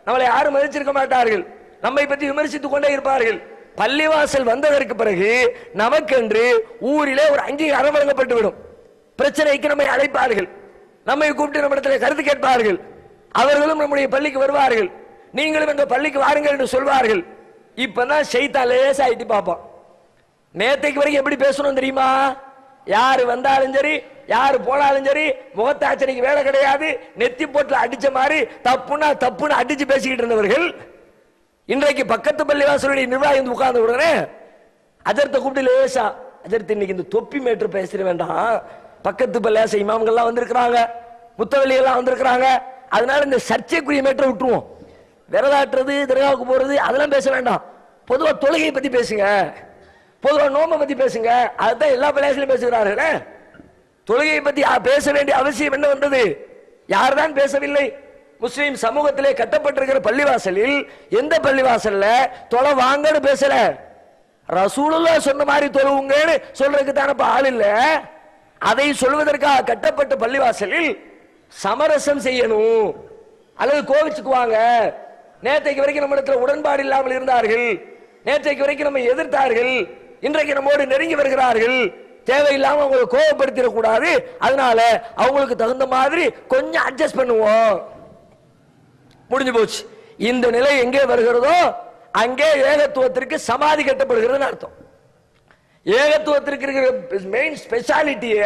நம்மளை யாரும் மதிச்சிருக்க மாட்டார்கள், நம்மை பற்றி விமர்சித்துக் கொண்டே இருப்பார்கள். பள்ளிவாசல் வந்ததற்கு பிறகு நமக்கென்று ஊரிலே ஒரு அங்கீகாரம் வழங்கப்பட்டு விடும். பிரச்சனைக்கு நம்மை அழைப்பார்கள், நம்மை கூப்பிட்டு நம்ம இடத்துல கருத்து கேட்பார்கள். அவர்களும் நம்முடைய பள்ளிக்கு வருவார்கள், நீங்களும் எங்க பள்ளிக்கு வாருங்கள் என்று சொல்வார்கள். இப்பதான் ஷைத்தான் லேசா ஆயிட்டு பார்ப்போம். நேற்றைக்கு வரைக்கும் எப்படி பேசணும் தெரியுமா? யாரு வந்தாலும் சரி, யாரு போனாலும் சரி, முகத்தாச்சனைக்கு வேலை கிடையாது, நெத்தி போட்டுல அடிச்ச மாதிரி தப்புனா தப்புன்னு அடிச்சு பேசிக்கிட்டு இருந்தவர்கள் இன்றைக்கு பக்கத்து பள்ளிவாசலுடைய நிர்வாகி வந்து உட்கார்ந்த உடனே அஜர்த்தை கூப்பிட்டு லேசா, அஜர்த்து இன்னைக்கு இந்த தொப்பி மேட்ரு பேசிட வேண்டாம், பக்கத்து பள்ளிவாச இமாம்கள்லாம் வந்திருக்கிறாங்க, முத்தவள்ளி எல்லாம் வந்திருக்கிறாங்க, அதனால இந்த சர்ச்சைக்குரிய மேட்டரை விட்டுருவோம். விரலாட்டுறது, தர்காவுக்கு போறது அதெல்லாம் பேச வேண்டாம், பொதுவா தொழுகையை பத்தி பேசுங்க, பொதுவா நோம்பை பத்தி பேசுங்க. அதுதான் எல்லா பள்ளிவாசலையும் பேசுகிறார்கள். தொழுகையை பத்தி பேச வேண்டிய அவசியம் என்ன வந்தது? யார்தான் பேசவில்லை? முஸ்லிம் சமூகத்திலே கட்டப்பட்டிருக்கிற பள்ளிவாசலில் எந்த பள்ளிவாசல்ல தொலை வாங்கன்னு பேசல, ரசூலுல்லாஹ் சொன்ன மாதிரி தொழுவுங்கன்னு சொல்றதுக்கு தானே ஆள் இல்ல. அதை சொல்வதற்காக கட்டப்பட்ட பள்ளிவாசலில் சமரசம் செய்யணும் அல்லது கோவிச்சுக்குவாங்க. நேற்றைக்கு வரைக்கும் நம்ம இடத்துல உடன்பாடு இல்லாமல் இருந்தார்கள், நேற்றைக்கு வரைக்கும் நம்ம எதிர்த்தார்கள், இன்றைக்கு நம்மோடு நெருங்கி வருகிறார்கள், தேவையில்லாம அவங்களை கோபப்படுத்திடக் கூடாது, அதனால அவங்களுக்கு தகுந்த மாதிரி கொஞ்சம் அட்ஜஸ்ட் பண்ணுவோம், முடிஞ்சு போச்சு. இந்த நிலை எங்கே வருகிறதோ அங்கே ஏகத்துவத்திற்கு சமாதி கட்டப்படுகிறது அர்த்தம். ஏகத்துவத்திற்கு இருக்கிற மெயின் ஸ்பெஷாலிட்டிய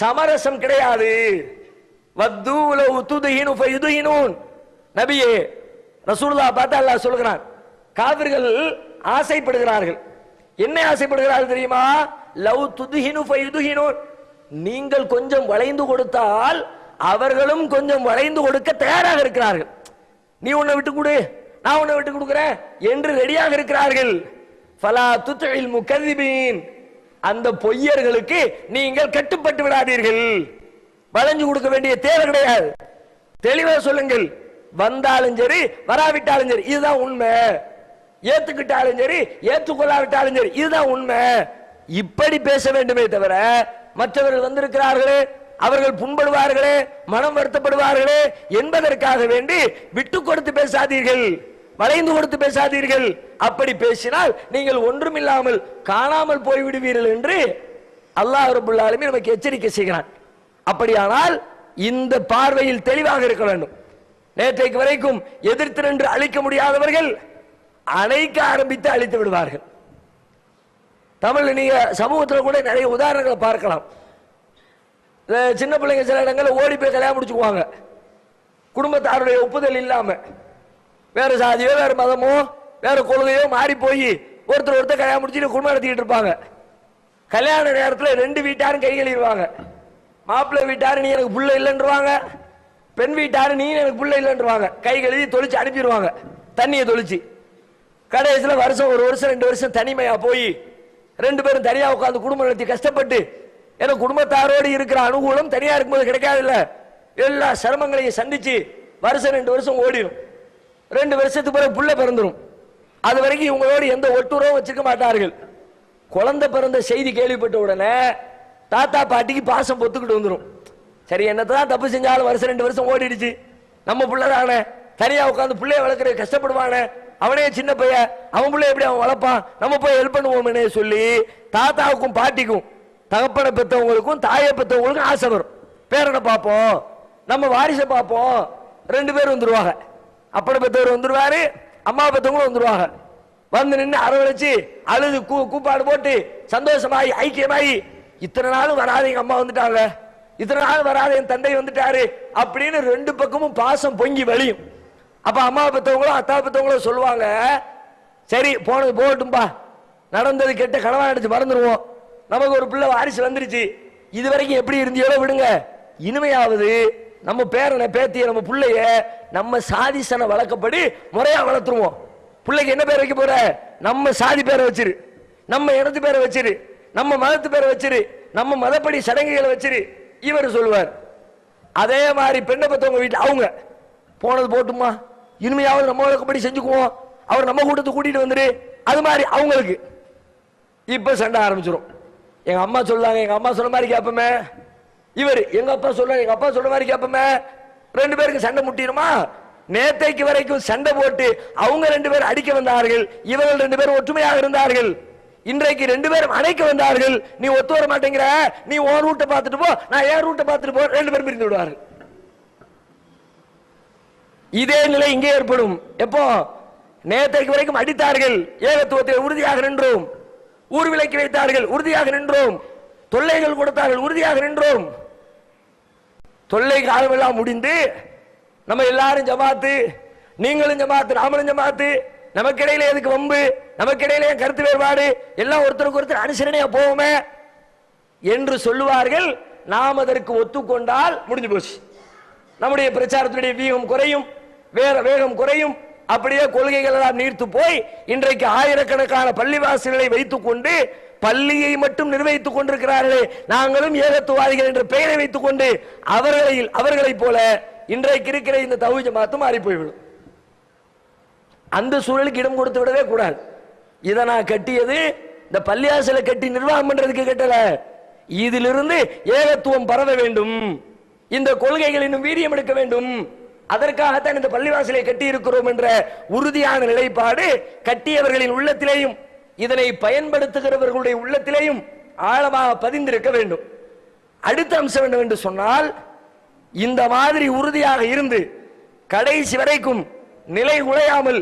சமரசம் கிடையாது. நபியே ரசூலுல்லாஹ் பார்த்து அல்லாஹ் சொல்கிறான், காபிர்கள் ஆசைப்படுகிறார்கள். என்ன ஆசைப்படுகிறார்கள் தெரியுமா? லவ் துதுஹினு ஃபயுதுஹினூன், நீங்கள் கொஞ்சம் வளைந்து கொடுத்தால் அவர்களும் கொஞ்சம் வளைந்து கொடுக்க தயாராக இருக்கிறார்கள். நீ உன்னை விட்டு கொடு, நான் உன்னை விட்டு கொடுக்கிறேன் என்று ரெடியாக இருக்கிறார்கள். ஃபலா துத்இல் முகذிபீன், அந்த பொய்யர்களுக்கு நீங்கள் கட்டுப்பட்டு விடாதீர்கள். வளைஞ்சு கொடுக்க வேண்டிய தேவை கிடையாது. தெளிவாக சொல்லுங்கள், வந்தாலும் சரி வராவிட்டாலும் சரி இதுதான் உண்மை, ஏத்துக்கிட்டாலும் சரி ஏற்றுக்கொள்ளாவிட்டாலும் சரி இதுதான் உண்மை. இப்படி பேச வேண்டுமே தவிர மற்றவர்கள் வந்திருக்கிறார்களே, அவர்கள் புண்படுவார்களே, மனம் வருத்தப்படுவார்களே என்பதற்காக வேண்டி விட்டு கொடுத்து பேசாதீர்கள், வளைந்து கொடுத்து பேசாதீர்கள். அப்படி பேசினால் நீங்கள் ஒன்றுமில்லாமல் காணாமல் போய்விடுவீர்கள் என்று அல்லாஹ் ரப்பல் ஆலமீன் நமக்கு எச்சரிக்கை செய்கிறான். அப்படியானால் இந்த பார்வையில் தெளிவாக இருக்க வேண்டும். நேற்றைக்கு வரைக்கும் எதிர்த்திரண்டு அழிக்க முடியாதவர்கள் அணைக்க ஆரம்பித்து அழித்து விடுவார்கள். தமிழ் நீங்க சமூகத்தில் கூட நிறைய உதாரணங்களை பார்க்கலாம். சின்ன பிள்ளைங்க சில இடங்களில் ஓடி போய் கல்யாணம் முடிச்சுக்குவாங்க, குடும்பத்தாருடைய ஒப்புதல் இல்லாம. வேற சாதியோ வேற மதமோ வேற கொள்கையோ மாறி போய் ஒருத்தர் கல்யாணம் முடிச்சுட்டு குடும்பம் நடத்திக்கிட்டு இருப்பாங்க. கல்யாண நேரத்தில் ரெண்டு வீட்டாரும் கை கழுவிடுவாங்க. மாப்பிள்ளை வீட்டாரு நீ எனக்கு புள்ள இல்லைன்றவாங்க, பெண் வீட்டாரு நீ எனக்கு புள்ள இல்லைன்றவாங்க. கை கழுவி தொளிச்சு அனுப்பிடுவாங்க, தண்ணியை தொளிச்சு. கடைசியில் வருஷம் ஒரு வருஷம் 2 வருஷம் தனிமையா போய் ரெண்டு பேரும் தனியா உட்காந்து குடும்பம் நடத்தி கஷ்டப்பட்டு, ஏன்னா குடும்பத்தாரோடு இருக்கிற அனுகூலம் தனியா இருக்கும்போது கிடைக்காது இல்ல, எல்லா சிரமங்களையும் சந்திச்சு வருஷம் 2 வருஷம் ஓடிடும். 2 வருஷத்துக்கு பிறகு புள்ள பிறந்துடும். அது வரைக்கும் இவங்களோடு எந்த ஒட்டுறவும் வச்சிருக்க மாட்டார்கள். குழந்தை பிறந்த செய்தி கேள்விப்பட்ட உடனே தாத்தா பாட்டிக்கு பாசம் பொத்துக்கிட்டு வந்துடும். சரி என்னத்தான் தப்பு செஞ்சாலும் வருஷம் 2 வருஷம் ஓடிடுச்சு, நம்ம பிள்ளைதானே, தனியா உட்காந்து பிள்ளைய வளர்க்கறது கஷ்டப்படுவானே, அவனே சின்ன பையன், அவன் பிள்ளை எப்படி அவன் வளர்ப்பான், நம்ம போய் ஹெல்ப் பண்ணுவோம்னே சொல்லி தாத்தாவுக்கும் பாட்டிக்கும் தகப்பனை பெற்றவங்களுக்கும் தாயை பெற்றவங்களுக்கும் ஆசை வரும். பேரனை பார்ப்போம், நம்ம வாரிசை பார்ப்போம். 2 பேர் வந்துருவாங்க. அப்பனை பெற்றவர் வந்துருவாரு, அம்மா பெற்றவங்களும் வந்துருவாங்க. வந்து நின்று அரவழைச்சு அழுது கூப்பாடு போட்டு சந்தோஷமாயி ஐக்கியமாயி, இத்தனை நாளும் வராது எங்க அம்மா வந்துட்டாங்க, இத்தனை நாள் வராது என் தந்தை வந்துட்டாரு அப்படின்னு 2 பக்கமும் பாசம் பொங்கி வழியும். அப்ப அம்மா பெற்றவங்களும் அத்தா பெற்றவங்களும் சொல்லுவாங்க, சரி போனது போகட்டும்பா, நடந்தது கெட்ட கனவா நினைச்சு மறந்துடுவோம், நமக்கு ஒரு பிள்ளை வாரிசு வந்துருச்சு, இது வரைக்கும் எப்படி இருந்தியோ விடுங்க, இனிமையாவது நம்ம பேரனை பேத்திய நம்ம பிள்ளைய நம்ம சாதிசன வழக்கப்படி முறையா வளர்த்துருவோம். பிள்ளைக்கு என்ன பேர் வைக்க போற, நம்ம சாதி பேரை வச்சிரு, நம்ம இனத்து பேரை வச்சிரு, நம்ம மதத்து பேரை வச்சிரு, நம்ம மதப்படி சடங்குகளை வச்சிரு இவர் சொல்லுவார். அதே மாதிரி பெண்ணை பத்தவங்க வீட்டில் அவங்க போனது போட்டுமா, இனிமையாவது நம்ம வழக்கப்படி செஞ்சுக்குவோம், அவர் நம்ம கூட்டத்தை கூட்டிட்டு வந்துரு, அது மாதிரி அவங்களுக்கு இப்ப சண்டை ஆரம்பிச்சிடும். எங்க அம்மா சொல்லாங்க, எங்க அம்மா சொன்ன மாதிரி கேட்போமே, இவர் எங்க அப்பா சொல்ற எங்க அப்பா சொல்ற மாதிரி கேட்போமே, 2 பேருக்கு சண்டை முட்டிடுமா. நேத்தைக்கு வரைக்கும் சண்டை போட்டு அவங்க 2 பேரும் அடிக்க வந்தார்கள், இவர்கள் 2 பேரும் ஒற்றுமையாக இருந்தார்கள். இன்றைக்கு 2 பேரும் அணைக்க வந்தார்கள். நீ ஒத்து வர மாட்டேங்கிற, நீ உன் ரூட்டை பார்த்துட்டு போ, நான் என் ரூட்டை பார்த்துட்டு போ, 2 பேரும் பிரிந்து விடுவார்கள். இதே நிலை இங்கே ஏற்படும். எப்போ நேத்தைக்கு வரைக்கும் அடித்தார்கள், ஏகத்துவத்தை உறுதியாக நின்றோம், ஊர் விலைக்கு வைத்தார்கள், உறுதியாக நின்றோம், தொல்லைகள் கொடுத்தார்கள், உறுதியாக நின்றோம். தொல்லை காலமெல்லாம் முடிந்து நம்ம எல்லாரும் ஜமாத்து, நீங்களும் ஜமாத்து, நாமளும் ஜமாத்து, நமக்கிடையில எதுக்கு வம்பு, நமக்கிடையில கருத்து வேறுபாடு, எல்லாம் ஒருத்தருக்கு ஒருத்தர் அனுசரணையா போவோமே என்று சொல்லுவார்கள். நாம் அதற்கு ஒத்துக்கொண்டால் முடிஞ்சு போச்சு. நம்முடைய பிரச்சாரத்துடைய வீகம் குறையும், வேகம் குறையும். அப்படியே கொள்கைகள் எல்லாம் நீர்த்து போய் இன்றைக்கு ஆயிரக்கணக்கான பள்ளிவாசல்களை வைத்துக் கொண்டு பள்ளியை மட்டும் நிர்வகித்துக் கொண்டிருக்கிறார்களே, நாங்களும் ஏகத்துவாதிகள் என்ற பெயரை வைத்துக் கொண்டு அவர்களை போல இன்றைக்கு இருக்கிற இந்த தௌஹீத் ஜமாத் மாறி போய்விடும். அந்த சூழலுக்கு இடம் கொடுத்து விடவே கூடாது. இதை நான் கட்டியது இந்த பள்ளியாசலை கட்டி நிர்வாகம் பண்றதுக்கு கட்டல, இதிலிருந்து ஏகத்துவம் பரவ வேண்டும், இந்த கொள்கைகள் இன்னும் வீரியம் எடுக்க வேண்டும், அதற்காகத்தான் இந்த பள்ளிவாசலை கட்டி இருக்கிறோம் என்ற உறுதியான நிலைப்பாடு கட்டியவர்களின் உள்ளத்திலேயும் இதனை பயன்படுத்துகிறவர்களுடைய உள்ளத்திலேயும் ஆழமாக பதிந்திருக்க வேண்டும். அடுத்த அம்சம் என்னவென்று சொன்னால், இந்த மாதிரி உறுதியாக இருந்து கடைசி வரைக்கும் நிலை குலையாமல்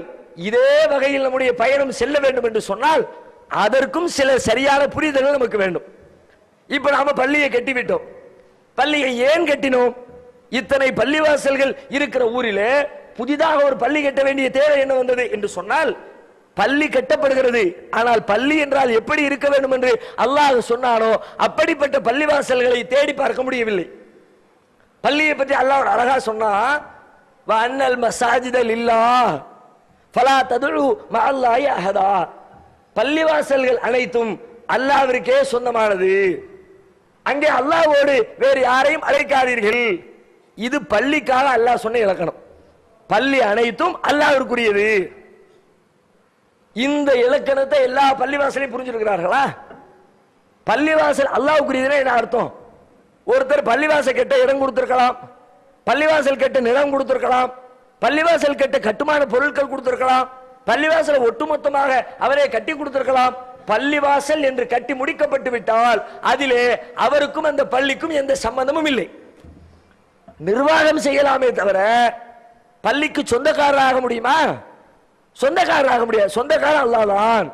இதே வகையில் நம்முடைய பயணம் செல்ல வேண்டும் என்று சொன்னால் அதற்கும் சில சரியான புரிதல்கள் நமக்கு வேண்டும். இப்ப நாம பள்ளியை கட்டிவிட்டோம். பள்ளியை ஏன் கட்டினோம்? இத்தனை பள்ளிவாசல்கள் இருக்கிற ஊரிலே புதிதாக ஒரு பள்ளி கட்ட வேண்டிய தேவை என்ன வந்தது என்று சொன்னால், பள்ளி கட்டப்படுகிறது, ஆனால் பள்ளி என்றால் எப்படி இருக்க வேண்டும் என்று அல்லாஹ் சொன்னானோ அப்படிப்பட்ட பள்ளிவாசல்களை தேடி பார்க்க முடியவில்லை. பள்ளியை பற்றி அல்லாஹ் அழகா சொன்னா, வஅன்னல் மஸாஜித லில்லாஹ் ஃபலா ததுஉ மஅல்லாஹி அஹதா, பள்ளிவாசல்கள் அனைத்தும் அல்லாஹ்விற்கே சொந்தமானது, அங்கே அல்லாஹ்வோடு வேறு யாரையும் அழைக்காதீர்கள். இது பள்ளிக்காக அல்லாஹ் சொன்ன இலக்கணம். பள்ளி அனைத்தும் அல்லாஹ்விற்குரியது. இந்த இலக்கணத்தை எல்லா பள்ளிவாசலையும் புரிஞ்சிருக்கிறார்களா? பள்ளிவாசல் அல்லாஹ்வுக்குரியதுன்னா என்ன அர்த்தம்? ஒருத்தர் பள்ளிவாசல் கெட்ட இடம் கொடுத்திருக்கலாம், பள்ளிவாசல் கெட்ட நிலம் கொடுத்திருக்கலாம், பள்ளிவாசல் கெட்ட கட்டுமான பொருட்கள் கொடுத்திருக்கலாம், பள்ளிவாசலை ஒட்டுமொத்தமாக அவரே கட்டி கொடுத்திருக்கலாம். பள்ளிவாசல் என்று கட்டி முடிக்கப்பட்டு விட்டால் அதிலே அவருக்கும் அந்த பள்ளிக்கும் எந்த சம்பந்தமும் இல்லை. நிர்வாகம் செய்யலாமே தவிர பள்ளிக்கு சொந்தக்காரராக முடியுமா? சொந்தக்காரராக முடியாது. சொந்தக்காரன் அல்லாஹ்தான்.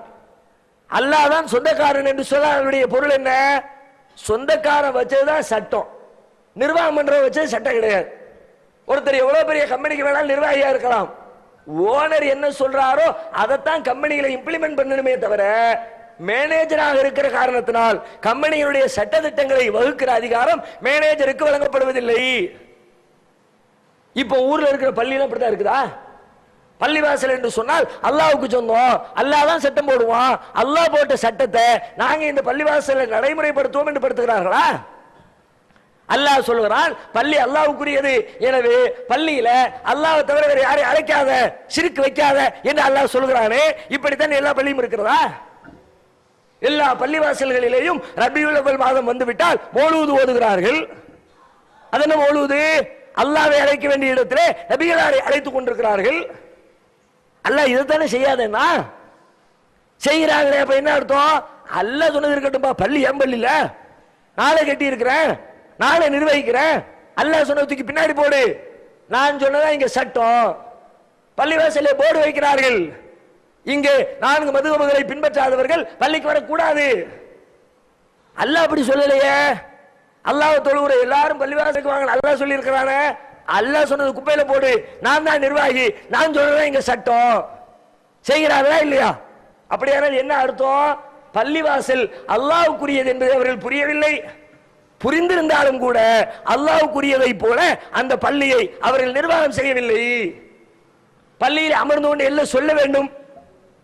அல்லாஹ்தான் சொந்தக்காரன் என்று சொல்ல அதனுடைய பொருள் என்ன? சொந்தக்காரன் வச்சதுதான் சட்டம், நிர்வாகம் பண்ற வச்சது சட்டம் கிடையாது. ஒருத்தர் எவ்வளவு பெரிய கம்பெனிக்கு வேணாலும் நிர்வாகியா இருக்கலாம், ஓனர் என்ன சொல்றாரோ அதைத்தான் கம்பெனிகளை இம்ப்ளிமெண்ட் பண்ணணுமே தவிர மேனேஜராக இருக்கிற காரணத்தினால் கம்பெனிகளுடைய சட்ட திட்டங்களை வகுக்கிற அதிகாரம் மேனேஜருக்கு வழங்கப்படுவதில்லை. இப்போ ஊர்ல இருக்கிற பள்ளியெல்லாம் இப்படிதான் இருக்குதா? பள்ளிவாசல் என்று சொன்னால் அல்லாஹ்வுக்கு சொந்தம், அல்லாஹ் தான் சட்டம் போடுவான், அல்லாஹ் போட்ட சட்டத்தை நாங்க இந்த பள்ளிவாசலை நடைமுறைப்படுத்துவோம் என்று படுத்துகிறார்களா? அல்லாஹ் சொல்கிறான் பள்ளி அல்லாஹ்வுக்குரியது, எனவே பள்ளியில அல்லாஹ்வை தவிர வேற யாரையும் அழைக்காத, ஷிர்க் வைக்காத என்று அல்லாஹ் சொல்கிறானே. இப்படித்தான் எல்லா பள்ளியும் இருக்கிறதா? எல்லா பள்ளிவாசல்களிலேயும் ரபியுல் அவ்வல் மாதம் வந்துவிட்டால் மௌலூது ஓதுகிறார்கள். அது என்ன மௌலூது? அல்லாஹ்வை அழைக்க வேண்டிய இடத்திலே நபிகளாரை அழைத்துக் கொண்டிருக்கிறார்கள். அல்லாஹ் இதைத்தானே செய்யாதேன்னா செய்கிறாங்களே. அப்ப என்ன அர்த்தம்? அல்லாஹ் சொன்னது இருக்கட்டும்பா, பள்ளி என் பள்ளி இல்ல, நாளை கட்டி இருக்கிறேன், நாளை நிர்வகிக்கிறேன், அல்லாஹ் சொன்னதுக்கு பின்னாடி போடு, நான் சொன்னதா இங்க சட்டம். பள்ளிவாசலே போர்டு வைக்கிறார்கள், இங்கே 4 மதுஹபுகளை பின்பற்றாதவர்கள் பள்ளிக்கு வரக்கூடாது. அல்லாஹ் அப்படி சொல்லலையே. அல்லாஹ் தொழுகிற எல்லாரும் பள்ளிவாசலுக்கு வாங்க அல்லாஹ் சொல்லி இருக்கிறானே. அல்லாஹ் சொன்னது குப்பையில போடு, நான் தான் நிர்வாகி, நான் சொல்றேன் இங்க சட்டம். செய்கிறார்களா இல்லையா? அப்படியானால் என்ன அர்த்தம்? பள்ளிவாசல் அல்லாஹ்வுக்குரியது என்பதை அவர்கள் புரியவில்லை. புரிந்திருந்தாலும் கூட அல்லாஹ்வுக்குரியதை போல அந்த பள்ளியை அவர்கள் நிர்வாகம் செய்யவில்லை. பள்ளியில் அமர்ந்து கொண்டு எல்லாம் சொல்ல வேண்டும்,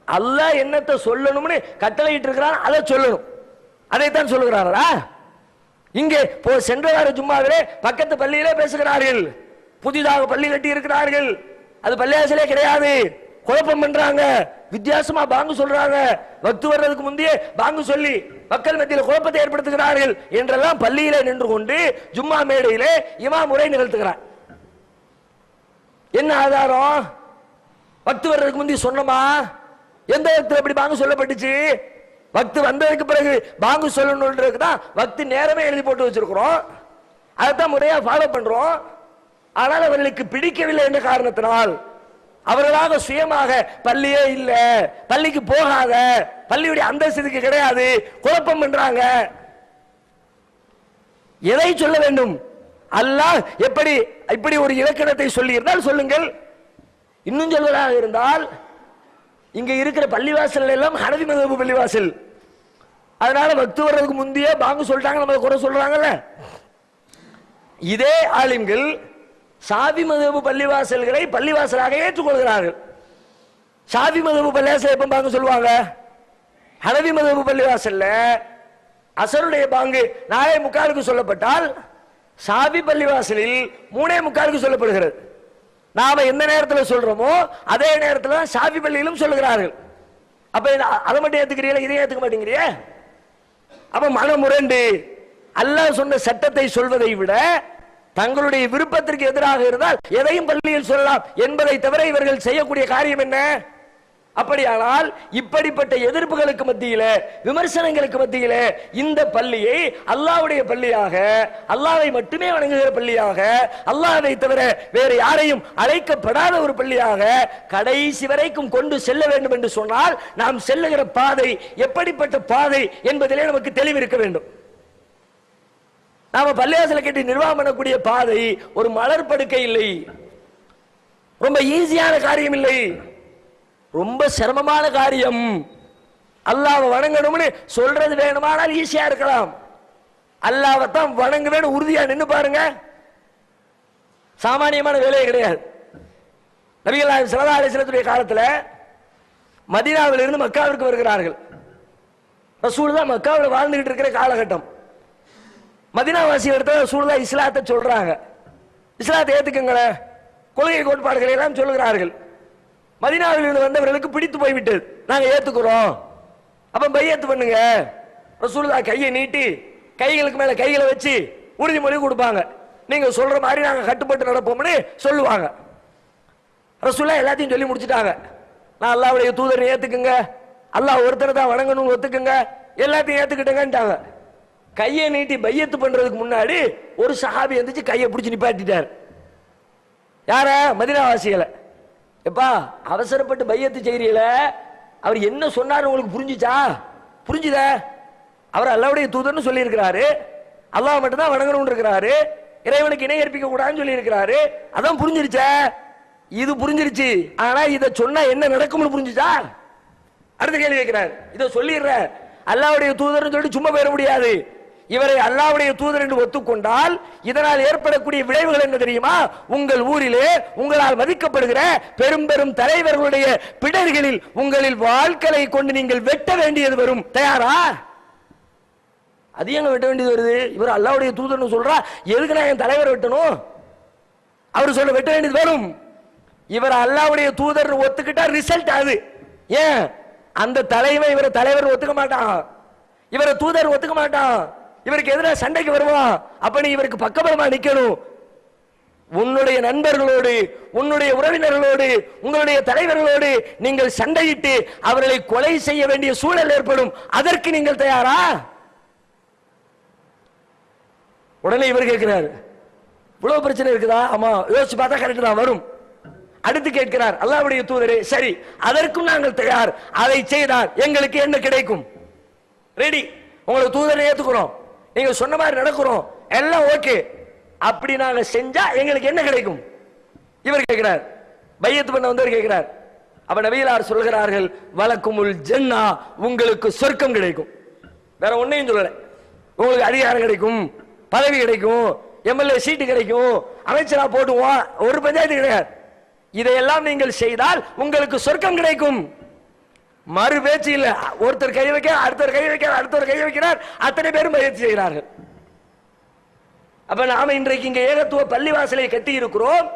அல்லாஹ் என்னத்தை சொல்லணும்னு கட்டளையிட்டு இருக்கிறான் அதை சொல்லணும், அதைத்தான் சொல்லுகிறாரா? இங்கே சென்ற வார ஜும்மாவிலே பக்கத்து பள்ளியிலே பேசுகிறார்கள், புதிதாக பள்ளி கட்டி இருக்கிறார்கள், அது பள்ளிவாசலே கிடையாது, குழப்பம் பண்றாங்க, வித்தியாசமா பாங்கு சொல்றாங்க, வக்து வர்றதுக்கு முந்தையே பாங்கு சொல்லி மக்கள் மத்தியில் குழப்பத்தை ஏற்படுத்துகிறார்கள் என்றெல்லாம் பள்ளியிலே நின்று கொண்டு ஜும்மா மேடையிலே இமாம் உரை நிகழ்த்துகிறார். என்ன ஆதாரம்? வக்து வர்றதுக்கு முந்தைய சொன்னமா? எந்த வக்து எப்படி பாங்கு சொல்லப்பட்டுச்சு? வக்து வந்ததுக்கு பிறகு பாங்கு சொல்லணும்ன்றதுக்கு தான் வக்து நேரமே எழுதி போட்டு வச்சிருக்கிறோம், அதைத்தான் முறையா ஃபாலோ பண்றோம். ஆனால் அவர்களுக்கு பிடிக்கவில்லை என்ற காரணத்தினால் அவர்களாக சுயமாக பள்ளியே இல்ல, பள்ளிக்கு போகாத, பள்ளியுடைய அந்தஸ்துக்கு கிடையாது, குழப்பம் பண்றாங்க. எதை சொல்ல வேண்டும்? அல்லாஹ் எப்படி இப்படி ஒரு இலக்கணத்தை சொல்லி இருந்தால் சொல்லுங்கள். இன்னும் சொல்வதாக இருந்தால் இங்க இருக்கிற பள்ளிவாசல் எல்லாம் ஹனஃபி மதுஹப் பள்ளிவாசல், அதனால வக்து வர்றதுக்கு முந்தைய பாங்கு சொல்லிட்டாங்க, நம்ம குறை சொல்றாங்கல்ல. இதே ஆலிம்கள் ஷாஃபி மதுஹப் பள்ளிவாசல்களை பள்ளிவாசலாக ஏற்றுக்கொள்கிறார்கள். ஷாஃபி மதுஹப் பள்ளிவாசல் எப்ப பாங்கு சொல்லுவாங்க? ஹனஃபி மதுஹப் பள்ளிவாசல்ல அசருடைய பாங்கு 4:45 சொல்லப்பட்டால் ஷாஃபி பள்ளிவாசலில் 3:45 சொல்லப்படுகிறது. நாம எந்த நேரத்தில் சொல்றோமோ அதே நேரத்தில் தான் ஷாஃபி பள்ளியிலும் சொல்லுகிறார்கள். அப்ப அதை மட்டும் ஏத்துக்கிறீங்களா, இதை ஏத்துக்க மாட்டேங்கிறிய? அப்ப மனமுரண்டு அல்லாஹ் சொன்ன சட்டத்தை சொல்வதை விட தங்களுடைய விருப்பத்திற்கு எதிராக இருந்தால் எதையும் பள்ளியில் சொல்லலாம் என்பதை தவிர இவர்கள் செய்யக்கூடிய காரியம் என்ன? அப்படியானால் இப்படிப்பட்ட எதிர்ப்புகளுக்கு மத்தியில, விமர்சனங்களுக்கு மத்தியில இந்த பள்ளியை அல்லாஹ்வுடைய பள்ளியாக, அல்லாஹ்வை மட்டுமே வணங்குகிற பள்ளியாக, அல்லாஹ்வை தவிர வேறு யாரையும் அழைக்கப்படாத ஒரு பள்ளியாக கடைசி வரைக்கும் கொண்டு செல்ல வேண்டும் என்று சொன்னால் நாம் செல்லுகிற பாதை எப்படிப்பட்ட பாதை என்பதிலே நமக்கு தெளிவு இருக்க வேண்டும். நாம பள்ளிவாசலை கட்டி நிர்வாகம் பண்ணக்கூடிய பாதை ஒரு மலர் படுக்கை இல்லை, ரொம்ப ஈஸியான காரியம் இல்லை, ரொம்ப சிரமமான காரியம். அல்லாஹ்வை வணங்கணும்னு சொல்றது வேணுமானால் ஈஸியா இருக்கலாம், அல்லாஹ்வை தான் வணங்குவேன்னு உறுதியா நின்று பாருங்க, சாமானியமான வேலையே கிடையாது. நபிகள் நாயகம் ஸல்லல்லாஹு அலைஹி வஸல்லம் காலத்துல மதீனாவில் இருந்து மக்காவிற்கு வருகிறார்கள். ரசூல் தான் மக்காவில் வாழ்ந்துகிட்டு இருக்கிற காலகட்டம். மதீனா வாசிகள் இடத்துல ரசூலுல்லாஹ் இஸ்லாத்தை சொல்றாங்க, இஸ்லாத்தை ஏத்துக்குங்களேன், கொள்கை கோட்பாடுகளை எல்லாம் சொல்லுகிறார்கள். மதீனாவில் இருந்து வந்தவர்களுக்கு பிடித்து போய்விட்டது, நாங்க ஏத்துக்கிறோம், அப்ப பையத்து பண்ணுங்க. ரசூலுல்லாஹ் கையை நீட்டி கைகளுக்கு மேல கைகளை வச்சு உறுதிமொழி கொடுப்பாங்க. நீங்க சொல்ற மாதிரி நாங்க கட்டுப்பட்டு நடப்போம்னு சொல்லுவாங்க. ரசூலுல்லாஹ் எல்லாத்தையும் சொல்லி முடிச்சுட்டாங்க. நான் அல்லாஹ்வுடைய தூதரை ஏத்துக்குங்க, அல்லாஹ் ஒருத்தரை தான் வணங்கணும்னு ஒத்துக்குங்க, எல்லாத்தையும் ஏத்துக்கிட்டேங்கன்ட்டாங்க. கையை நீட்டி பையத்து பண்றதுக்கு முன்னாடி ஒரு சஹாபி எந்திரிச்சு கையை பிடிச்சி நிப்பாட்டிட்டார். யார? மதீனாவாசிகளை. எப்பா அவசரப்பட்டு பையத்து செய்றீல, அவர் என்ன சொன்னாரு உங்களுக்கு புரிஞ்சுச்சா? புரிஞ்சுத? அவர் அல்லாஹ்வுடைய தூதர்னு சொல்லி இருக்கிறாரு, அல்லாஹ் மட்டும் தான் வணங்கணும்னு இருக்கிறாரு, இறைவனுக்கு இணை கற்பிக்க கூடாதுன்னு சொல்லி இருக்கிறாரு, அதான் புரிஞ்சிருச்சா? இது புரிஞ்சிருச்சு, ஆனா இத சொன்னா என்ன நடக்கும்னு புரிஞ்சுச்சா? அடுத்த கேள்வி கேட்கிறார். இதை சொல்லிடுற அல்லாஹ்வுடைய தூதர்னு சொல்லிட்டு சும்மா போயிட முடியாது. இவரை அல்லாஹ்வுடைய தூதர் என்று ஒத்துக்கொண்டால் இதனால் ஏற்படக்கூடிய விளைவுகள் என்ன தெரியுமா? உங்கள் ஊரிலே உங்களால் மதிக்கப்படுகிற பெரும் பெரும் தலைவர்களுடைய பிடர்களில் உங்களில் வாழ்க்கையை கொண்டு நீங்கள் வெட்ட வேண்டியது வரும். தயாரா? அது எங்க வெட்ட வேண்டியது வருது? இவர் அல்லாஹ்வுடைய தூதர்னு சொல்றா, எதுக்கு நான் என் தலைவர் வெட்டணும்? அவர் சொல்ல வெட்ட வேண்டியது வரும். இவர் அல்லாஹ்வுடைய தூதர் ஒத்துக்கிட்டா ரிசல்ட் அது. ஏன்? அந்த தலைவன் இவரை தலைவர் ஒத்துக்க மாட்டான், இவரை தூதர் ஒத்துக்க மாட்டான், இவருக்கு எதிராக சண்டைக்கு வருவான். அப்ப நீ இவருக்கு பக்கபலமா நிக்கணும். உன்னுடைய நண்பர்களோடு, உன்னுடைய உறவினர்களோடு, உங்களுடைய தலைவர்களோடு நீங்கள் சண்டையிட்டு அவர்களை கொலை செய்ய வேண்டிய சூழல் ஏற்படும். அதற்கு நீங்கள் தயாரா? உடனே இவர் கேட்கிறார், இவ்வளவு பிரச்சனை இருக்குதா? ஆமா, யோசிச்சு பார்த்தா கரெக்ட் தான் வரும். அடுத்து கேட்கிறார், அல்லாஹ்வுடைய தூதரே சரி அதற்கும் நாங்கள் தயார், அதை செய்தால் எங்களுக்கு என்ன கிடைக்கும்? ரெடி, உங்களுக்கு தூதரை ஏத்துக்கிறோம், நீங்க சொன்ன மாதிரி நடக்கிறோம், எல்லாம் ஓகே, அப்படி நாங்க செஞ்சா எங்களுக்கு என்ன கிடைக்கும்? இவர் கேட்கிறார், பையத்து பண்ண வந்தவர் கேட்கிறார். அப்ப நபிகளார் சொல்கிறார்கள், வலக்குமுல் ஜன்னா, உங்களுக்கு சொர்க்கம் கிடைக்கும். வேற ஒன்னையும் சொல்லல. உங்களுக்கு அதிகாரம் கிடைக்கும், பதவி கிடைக்கும், எம்எல்ஏ சீட்டு கிடைக்கும், அமைச்சரா போட்டுவோம், ஒரு பஞ்சாயத்து கிடையாது. இதையெல்லாம் நீங்கள் செய்தால் உங்களுக்கு சொர்க்கம் கிடைக்கும். மறு பேச்சு இல்ல. ஒருத்தர் கை வைக்க, அடுத்தவர் கை வைக்க, அடுத்தவர் கை வைக்கிறார், அத்தனை பேரும் பயிற்சி செய்கிறார்கள். அப்ப நாம இன்றைக்கு இங்க ஏகத்துவ பள்ளிவாசலை கட்டி இருக்கிறோம்,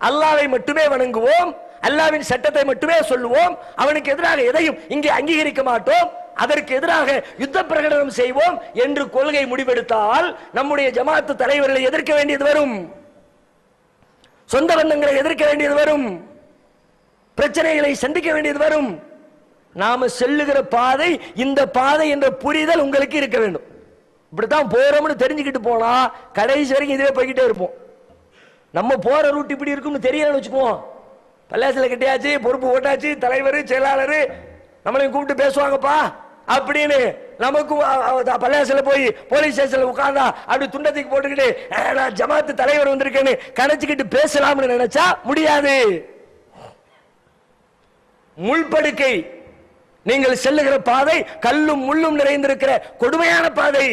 அல்லாஹ்வை மட்டுமே வணங்குவோம், அல்லாஹ்வின் சட்டத்தை மட்டுமே சொல்லுவோம், அவனுக்கு எதிராக எதையும் இங்கே அங்கீகரிக்க மாட்டோம், அதற்கு எதிராக யுத்த பிரகடனம் செய்வோம் என்று கொள்கை முடிவெடுத்தால் நம்முடைய ஜமாத்து தலைவர்களை எதிர்க்க வேண்டியது வரும், சொந்த பந்தங்களை எதிர்க்க வேண்டியது வரும், பிரச்சனைகளை சந்திக்க வேண்டியது வரும். நாம செல்லுகிற பாதை இந்த பாதை என்ற புரிதல் உங்களுக்கு இருக்க வேண்டும். இப்படித்தான் போறோம்னு தெரிஞ்சுக்கிட்டு போனா கடைசி வரைக்கும் இதுவே போய்கிட்டே இருப்போம். நம்ம போற ரூட் இப்படி இருக்கும்னு தெரியலன்னு வச்சுக்குவோம், பள்ளியாசல கட்டியாச்சு, பொறுப்பு ஓட்டாச்சு, தலைவர் செயலாளர் நம்மளையும் கூப்பிட்டு பேசுவாங்கப்பா அப்படின்னு நமக்கு பள்ளியாசல போய் போலீஸ் ஸ்டேஷன்ல உட்கார்ந்தா அப்படி துண்டத்துக்கு போட்டுக்கிட்டு நான் ஜமாத்து தலைவர் வந்திருக்கேன்னு கணச்சுக்கிட்டு பேசலாம்னு நினைச்சா முடியாது. முள்படுக்கை, நீங்கள் செல்லுகிற பாதை கல்லும் முள்ளும் நிறைந்திருக்கிற கொடுமையான பாதை.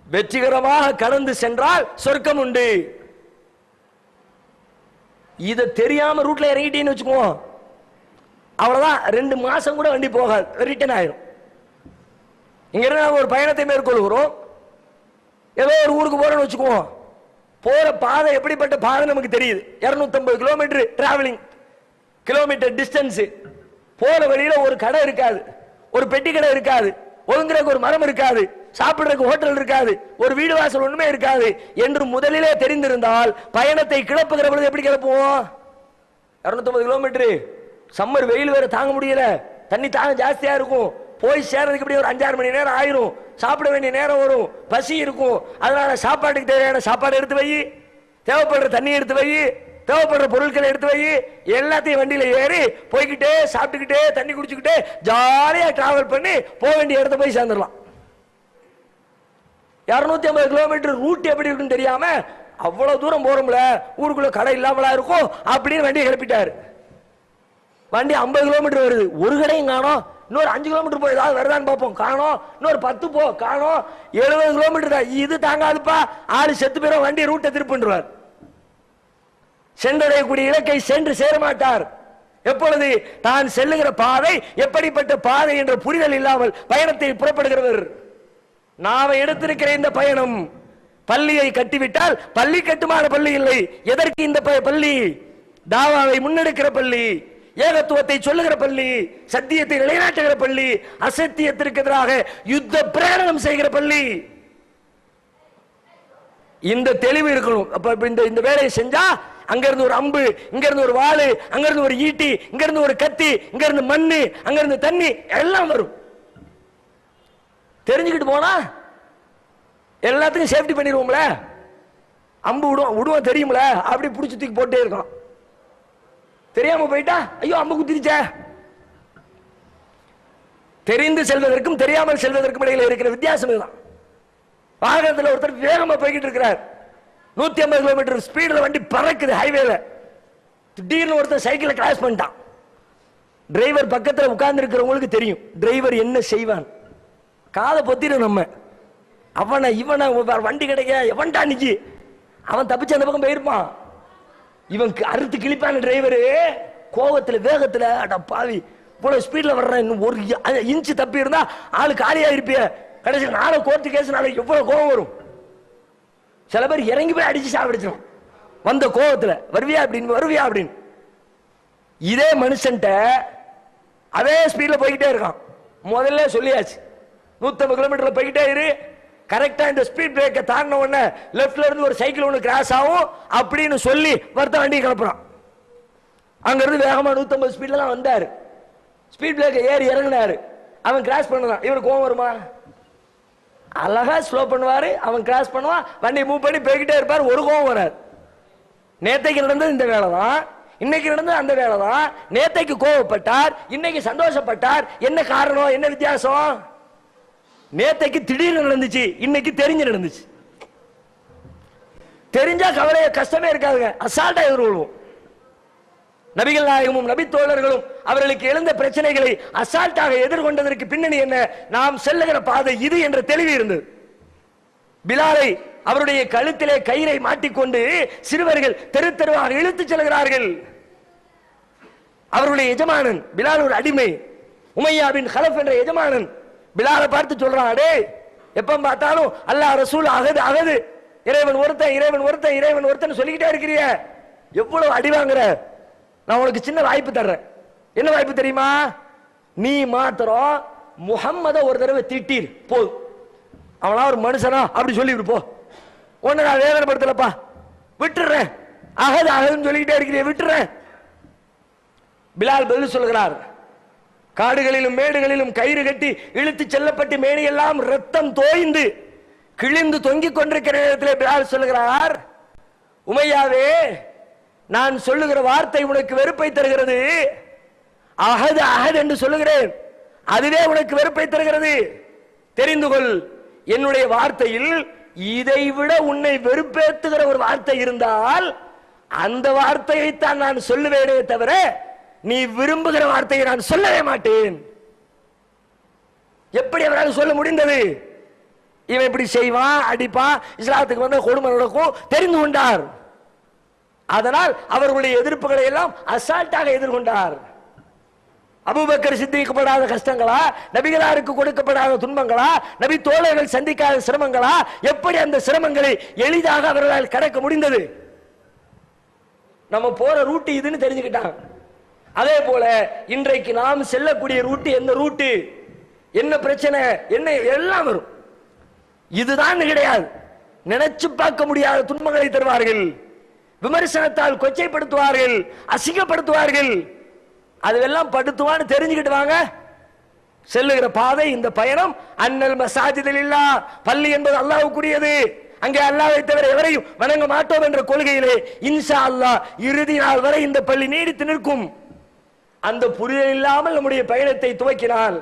வெற்றிகரமாக கடந்து சென்றால் சொர்க்கம் உண்டு. இத தெரியாம ரூட்ல இறங்கிட்டீன்னு வச்சுக்குவோம், அவ்வளவுதான், 2 மாசம் கூட வண்டி போகாது, ரிட்டர்ன் ஆயிரும். இங்க இருந்து ஒரு பயணத்தை மேற்கொள்கிறோம், ஏதோ ஒரு ஊருக்கு போறோம்னு வச்சுக்குவோம், போற பாதை எப்படிப்பட்ட பாதை நமக்கு தெரியுது. 250 கிலோமீட்டர் டிராவலிங், கிலோமீட்டர் டிஸ்டன்ஸ். போற வழியில ஒரு கடை இருக்காது, ஒரு பெட்டி கடை இருக்காது, ஒதுங்குறதுக்கு ஒரு மரம் இருக்காது, சாப்பிடுறதுக்கு ஹோட்டல் இருக்காது, ஒரு வீடு வாசல் ஒண்ணுமே இருக்காது என்று முதலிலே தெரிந்திருந்தால் பயணத்தை கிளப்புகிற பொழுது எப்படி கிளப்புவோம்? 250 கிலோமீட்டர், சம்மர் வெயில் வேற தாங்க முடியல, தண்ணி தாங்க ஜாஸ்தியா இருக்கும், போய் சேர்றதுக்கு இப்படி ஒரு 5-6 மணி நேரம் ஆயிரும், சாப்பிட வேண்டிய நேரம் வரும், பசி இருக்கும், அதனால சாப்பாட்டுக்கு தேவையான சாப்பாடு எடுத்து வை, தேவைப்படுற தண்ணி எடுத்து வை, தேவைப்படுற பொருட்களை எடுத்து வை, எல்லாத்தையும் வண்டியில ஏறி போய்கிட்டே சாப்பிட்டுக்கிட்டே தண்ணி குடிச்சுக்கிட்டே ஜாலியா டிராவல் பண்ணி போக வேண்டிய இடத்த போய் சேர்ந்துடலாம். 250 கிலோமீட்டர் ரூட் எப்படி இருக்குன்னு தெரியாம அவ்வளவு தூரம் போறோம்ல, ஊருக்குள்ள கடை இல்லாமலா இருக்கும் அப்படின்னு வண்டியை கிளப்பிட்டாரு. வண்டி 50 கிலோமீட்டர் வருது, ஒரு கடையும் காணோம். இன்னொரு 5 கிலோமீட்டர் போய் ஏதாவது வருதான்னு பார்ப்போம், காணோம். இன்னொரு 10 போ, காணோம். 70 கிலோமீட்டர் தான், இது தாங்காதுப்பா, ஆளு செத்து போயிடும், வண்டி ரூட்டை திருப்பின்றார். சென்றடையக்கூடிய இலக்கை சென்று சேர மாட்டார். எப்பொழுது தான் செல்லுகிற பாதை எப்படிப்பட்ட பாதை என்ற புரிதல் இல்லாமல் பயணத்தை புறப்படுகிறவர். நாம எடுத்திருக்கிற இந்த பயணம் பள்ளியை கட்டிவிட்டால் பள்ளி கட்டுமான பள்ளி இல்லை. எதற்கு இந்த பள்ளி? தாவாவை முன்னெடுக்கிற பள்ளி, ஏகத்துவத்தை சொல்லுகிற பள்ளி, சத்தியத்தை நிலைநாட்டுகிற பள்ளி, அசத்தியத்திற்கு எதிராக யுத்த பிரகடனம் செய்கிற பள்ளி. இந்த தெளிவு இருக்கணும். அப்ப இந்த வேலையை செஞ்சா அங்க இருந்து ஒரு அம்பு, இங்க இருந்து ஒரு வாளு, அங்க இருந்து ஒரு ஈட்டி, இங்க இருந்து ஒரு கத்தி, இங்க இருந்து மண்ணு, அங்க இருந்து தண்ணி எல்லாம் வரும். தெரிஞ்சுக்கிட்டு போனா எல்லாத்துக்கும் சேஃப்டி பண்ணிடுவோம்ல. அம்பு விடுவோம் தெரியும்ல, அப்படி பிடிச்சி தூக்கி போட்டே இருக்கோம். தெரியாம போயிட்டா ஐயோ அம்பு குத்திருச்ச. தெரிந்து செல்வதற்கும் தெரியாமல் செல்வதற்கும் இடையில இருக்கிற வித்தியாசம் இதுதான். வாகனத்தில் ஒருத்தர் வேகமா போய்கிட்டு இருக்கிறார், 150 கிலோமீட்டர் ஸ்பீட்ல வண்டி பறக்குது ஹைவேல. திடீர்னு ஒருத்தர் சைக்கிளை கிராஸ் பண்ணிட்டான். டிரைவர் பக்கத்தில் உட்கார்ந்து இருக்கிறவங்களுக்கு தெரியும் டிரைவர் என்ன செய்வான். காதை பொத்திடும் நம்ம. அவனை இவனை வண்டி கிடைக்க எவன்டா நிக்கி, அவன் தப்பிச்சு அந்த பக்கம் போயிருப்பான். இவன் அறுத்து கிழிப்பான டிரைவரு கோவத்துல வேகத்துல அட பாவி இவ்வளவு ஸ்பீட்ல வர்றேன், இன்னும் ஒரு இன்ச்சு தப்பி இருந்தா ஆளு காலியா இருப்பிய. கடைசி நாளை கோர்ட்டு கேஸ் நாளைக்கு எவ்வளவு கோவம் வரும். சில பேர் இறங்கி போய் அடிச்சு சாப்பிடுச்சிடும் வந்த கோவத்துல. வருவியா அப்படின்னு. இதே மனுஷன்ட்ட அதே ஸ்பீட்ல போய்கிட்டே இருக்கான். முதல்ல சொல்லியாச்சு 150 கிலோமீட்டர்ல போய்கிட்டே இரு. கரெக்டா இந்த ஸ்பீட் பிரேக்கை தாண்டின உடனே லெப்ட்ல இருந்து ஒரு சைக்கிள் ஒன்று கிராஸ் ஆகும் அப்படின்னு சொல்லி வருத்த வண்டியை கிளப்புறான். அங்க இருந்து வேகமா 150 ஸ்பீட்ல தான் வந்தாரு. ஸ்பீட் பிரேக்கை ஏறி இறங்கினாரு. அவன் கிராஸ் பண்ணலாம். இவனுக்கு கோவம் வருமா? அழகா ஸ்லோ பண்ணுவாரு, அவன் கிராஸ் பண்ணுவான், வண்டி மூவ் பண்ணி போய்கிட்டே இருப்பார். ஒரு கோவம் வராது. நேத்தைக்கு நடந்தது இந்த வேலை தான், இன்னைக்கு நடந்தது அந்த வேலை தான். நேத்தைக்கு கோவப்பட்டார், இன்னைக்கு சந்தோஷப்பட்டார். என்ன காரணம்? என்ன வித்தியாசம்? நேத்தைக்கு திடீர்னு நடந்துச்சு, இன்னைக்கு தெரிஞ்சு நடந்துச்சு. தெரிஞ்சா கவலைய கஷ்டமே இருக்காதுங்க, அசால்ட்டா எதிர்கொள்வோம். நபிகள் நாயகமும் நபி தோழர்களும் அவர்களுக்கு எழுந்த பிரச்சனைகளை அசால்ட்டாக எதிர்கொண்டதற்கு பின்னணி என்ன? நாம் செல்லுகிற பாதை இது என்ற தெளிவு இருந்தது. பிலாலை அவருடைய கழுத்திலே கயிறை மாட்டிக்கொண்டு சிறுவர்கள் தெரு தெருவாக இழுத்துச் செல்கிறார்கள். அவருடைய எஜமானன் பிலால் ஒரு அடிமை, உமையா பின் கலஃப் என்ற எஜமானன் பிலாலை பார்த்து சொல்றான், அடே எப்ப பார்த்தாலும் அல்லாஹ் ரசூல் அகது அகது, இறைவன் ஒருத்தன் இறைவன் ஒருத்தன் இறைவன் ஒருத்தன் சொல்லிக்கிட்டே இருக்கிறிய, எவ்வளவு அடி வாங்குற. நான் உனக்கு சின்ன வாய்ப்பு தர்றேன். என்ன வாய்ப்பு தெரியுமா? நீ மாத்திரம் முஹம்மத ஒரு தடவை திட்டீர் போதும். அவனா ஒரு மனுஷனா அப்படி சொல்லிவிடு போ. உன்னை நான் வேதனைப்படுத்தலப்பா, விட்டுறேன். அகது அகதுன்னு சொல்லிக்கிட்டே இருக்கிறீ, விட்டுறேன். பிலால் பதில் சொல்கிறார், காடுகளிலும் மேடுகளிலும் கயிறு கட்டி இழுத்து செல்லப்பட்டு மேனியெல்லாம் ரத்தம் தோய்ந்து கிழிந்து தொங்கிக் கொண்டிருக்கிற நேரத்தில் பிலால் சொல்லுகிறார், உமையாவே நான் சொல்லுகிற வார்த்தை உனக்கு வெறுப்பை தருகிறது. அகது அகது என்று சொல்லுகிறேன், அதுவே உனக்கு வெறுப்பை தருகிறது. தெரிந்து கொள், என்னுடைய வார்த்தையில் இதை விட உன்னை வெறுப்பேற்றுகிற ஒரு வார்த்தை இருந்தால் அந்த வார்த்தையைத்தான் நான் சொல்லுவேனே தவிர நீ விரும்புகிற வார்த்தையை நான் சொல்லவே மாட்டேன். எப்படி அவரால் சொல்ல முடிந்தது? இவன் இப்படி செய்வான், அடிப்பான், இஸ்லாத்துக்கு வந்து கொடுமை நடக்கும் தெரிந்து கொண்டார். அதனால் அவர்களுடைய எதிர்ப்புகளை எல்லாம் அசால்ட்டாக எதிர்கொண்டார். அபூபக்கர் சித்திக்கப்படாத கஷ்டங்களா, நபிகளாருக்கு கொடுக்கப்படாத துன்பங்களா, நபி தோழர்கள் சந்திக்காத சிரமங்களா, எப்படி அந்த சிரமங்களை எளிதாக அவர்களால் கடக்க முடிந்தது? நம்ம போற ரூட்டு இதுன்னு தெரிஞ்சுக்கிட்டாங்க. அதே போல இன்றைக்கு நாம் செல்லக்கூடிய ரூட்டு எந்த ரூட்டு, என்ன பிரச்சனை, என்ன எல்லாம் வரும். இதுதான் கிடையாது, நினைச்சு பார்க்க முடியாத துன்பங்களை தருவார்கள். விமர்சனத்தால் கொச்சைப்படுத்துவார்கள், அசிங்கப்படுத்துவார்கள். அதுவெல்லாம் படுத்துவான்னு தெரிஞ்சுக்கிட்டு வாங்க. செல்லுகிற பாதை இந்த பயணம் அன்னல் மசாஜிதில் இல்லா, பள்ளி என்பது அல்லாஹ்வுக்குரியது, அங்கே அல்லாஹ்வை தவிர எவரையும் வணங்க மாட்டோம் என்ற கொள்கையிலே இன்ஷா அல்லாஹ் இறுதி நாள் வரை இந்த பள்ளி நீடித்து நிற்கும். அந்த புரிதல் இல்லாமல் நம்முடைய பயணத்தை துவக்கினால்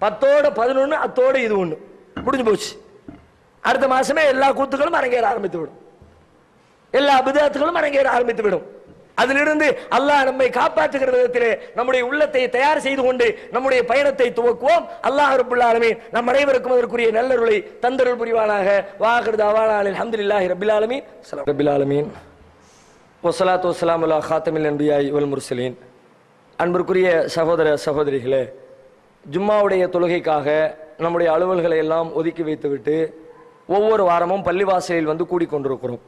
10ஓட 11 அத்தோடு இது ஒண்ணு முடிஞ்சு போச்சு. அடுத்த மாசமே எல்லா கூத்துக்களும் அரங்கேற ஆரம்பித்து விடும், எல்லா பிதஅத்துகளும் அரங்கேற ஆரம்பித்து விடும். அதிலிருந்து அல்லாஹ் நம்மை காப்பாற்றுகிற விதத்திலே நம்முடைய உள்ளத்தை தயார் செய்து கொண்டு நம்முடைய பயணத்தை துவக்குவோம். அல்லாஹ் ரப்பல் ஆலமீன் நம் அனைவருக்கும் அதற்குரிய நல்லருளை தந்தருள் புரிவானாக. வாஹிர் தஅவானா அல்ஹம்துலில்லாஹி ரப்பில் ஆலமீன். ரப்பில் ஆலமீன் வஸ்ஸலாத்து வஸ்ஸலாமு அலா காத்திமில் அன்பியாஇ வல் முர்சலீன். அன்பிற்குரிய சகோதர சகோதரிகளே, ஜும்மாவுடைய தொழுகைக்காக நம்முடைய அலுவல்களை எல்லாம் ஒதுக்கி வைத்துவிட்டு ஒவ்வொரு வாரமும் பள்ளிவாசலில் வந்து கூடிக்கொண்டிருக்கிறோம்.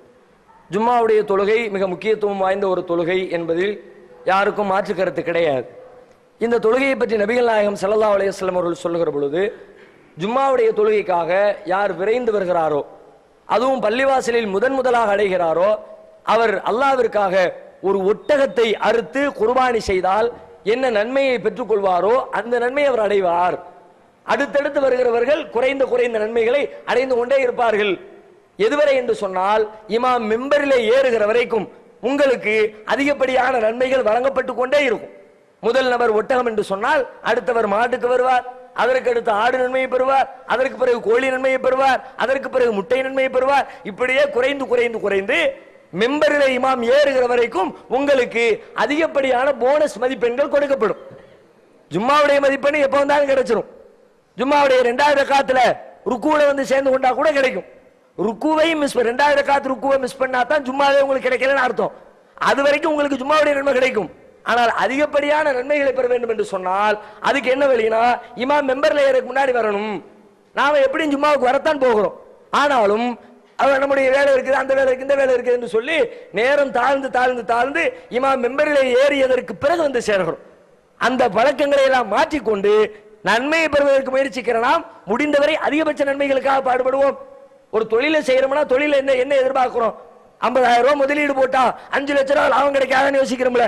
ஜும்மாவுடைய தொழுகை மிக முக்கியத்துவம் வாய்ந்த ஒரு தொழுகை என்பதில் யாருக்கும் மாற்று கருத்து கிடையாது. இந்த தொழுகையை பற்றி நபிகள் நாயகம் ஸல்லல்லாஹு அலைஹி வஸல்லம் அவர்கள் சொல்லுகிற பொழுது, ஜும்மாவுடைய தொழுகைக்காக யார் விரைந்து வருகிறாரோ, அதுவும் பள்ளிவாசலில் முதலாக அடைகிறாரோ, அவர் அல்லாஹ்விற்காக ஒரு ஒட்டகத்தை அறுத்து குர்பானி செய்தால் என்ன நன்மையை பெற்றுக் கொள்வாரோ அந்த நன்மையை அவர் அடைவார். அடுத்தடுத்து வருகிறவர்கள் குறைந்த நன்மைகளை அடைந்து கொண்டே இருப்பார்கள். எதுவரை என்று சொன்னால், இமாம் மிம்பரிலே ஏறுகிற வரைக்கும் உங்களுக்கு அதிகப்படியான நன்மைகள் வழங்கப்பட்டு கொண்டே இருக்கும். முதல் நபர் ஒட்டகம் என்று சொன்னால் அடுத்தவர் மாட்டுக்கு வருவார், அதற்கு அடுத்து ஆடு நன்மையை பெறுவார், அதற்கு பிறகு கோழி நன்மையை பெறுவார், அதற்கு பிறகு முட்டை நன்மையை பெறுவார். இப்படியே குறைந்து மெம்பரிலே இமாம் ஏறுகிற வரைக்கும் உங்களுக்கு அதிகப்படியான போனஸ் மதிப்பெண்கள் கொடுக்கப்படும். ஜும்மாவுடைய மதிப்பெண் எப்ப வந்தாலும் கிடைச்சிடும். ஜும்மாவுடைய 2வது ரக்காத்துல ருக்குல வந்து சேர்ந்து கொண்டா கூட கிடைக்கும். ருக்குவையும் மிஸ் 2வது ரக்காத்து ருக்குவை மிஸ் பண்ணா தான் ஜும்மாவே உங்களுக்கு கிடைக்கலன்னு அர்த்தம். அது வரைக்கும் உங்களுக்கு ஜும்மாவுடைய நன்மை கிடைக்கும். ஆனால் அதிகப்படியான நன்மைகளை பெற வேண்டும் என்று சொன்னால் அதுக்கு என்ன வழினா, இமாம் மெம்பர்ல ஏறக்கு முன்னாடி வரணும். நாம எப்படியும் ஜும்மாவுக்கு வரத்தான் போகிறோம். ஆனாலும் நம்முடைய வேலை இருக்குது, அந்த வேலை இருக்கு, இந்த வேலை இருக்குது என்று சொல்லி நேரம் தாழ்ந்து இமாம் மெம்பரிலே ஏறியதற்கு பிறகு வந்து சேர்கிறோம். அந்த பழக்கங்களை எல்லாம் மாற்றிக்கொண்டு நன்மையை பெறுவதற்கு முயற்சிக்கிற நாம் முடிந்தவரை அதிகபட்ச நன்மைகளுக்காக பாடுபடுவோம். ஒரு தொழிலை செய்யறோம்னா தொழில என்ன எதிர்பார்க்கிறோம்? 50,000 ரூபாய் முதலீடு போட்டா 5 லட்சம் ரூபாய் லாபம் கிடைக்காதுன்னு யோசிக்கிறோம்ல.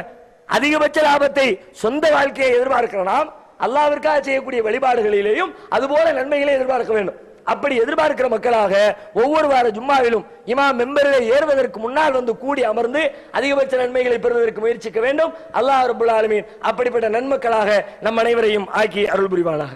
அதிகபட்ச லாபத்தை சொந்த வாழ்க்கையை எதிர்பார்க்கிற நாம் அல்லாஹ்விற்காக செய்யக்கூடிய வழிபாடுகளிலேயும் அதுபோல நன்மைகளை எதிர்பார்க்க வேண்டும். அப்படி எதிர்பார்க்கிற மக்களாக ஒவ்வொரு வார ஜும்மாவிலும் இமாம் மெம்பரிலே ஏறுவதற்கு முன்னால் வந்து கூடி அமர்ந்து அதிகபட்ச நன்மைகளை பெறுவதற்கு முயற்சிக்க வேண்டும். அல்லாஹ் ரப்பல் ஆலமீன் அப்படிப்பட்ட நன்மக்களாக நம் அனைவரையும் ஆக்கி அருள் புரிவானாக.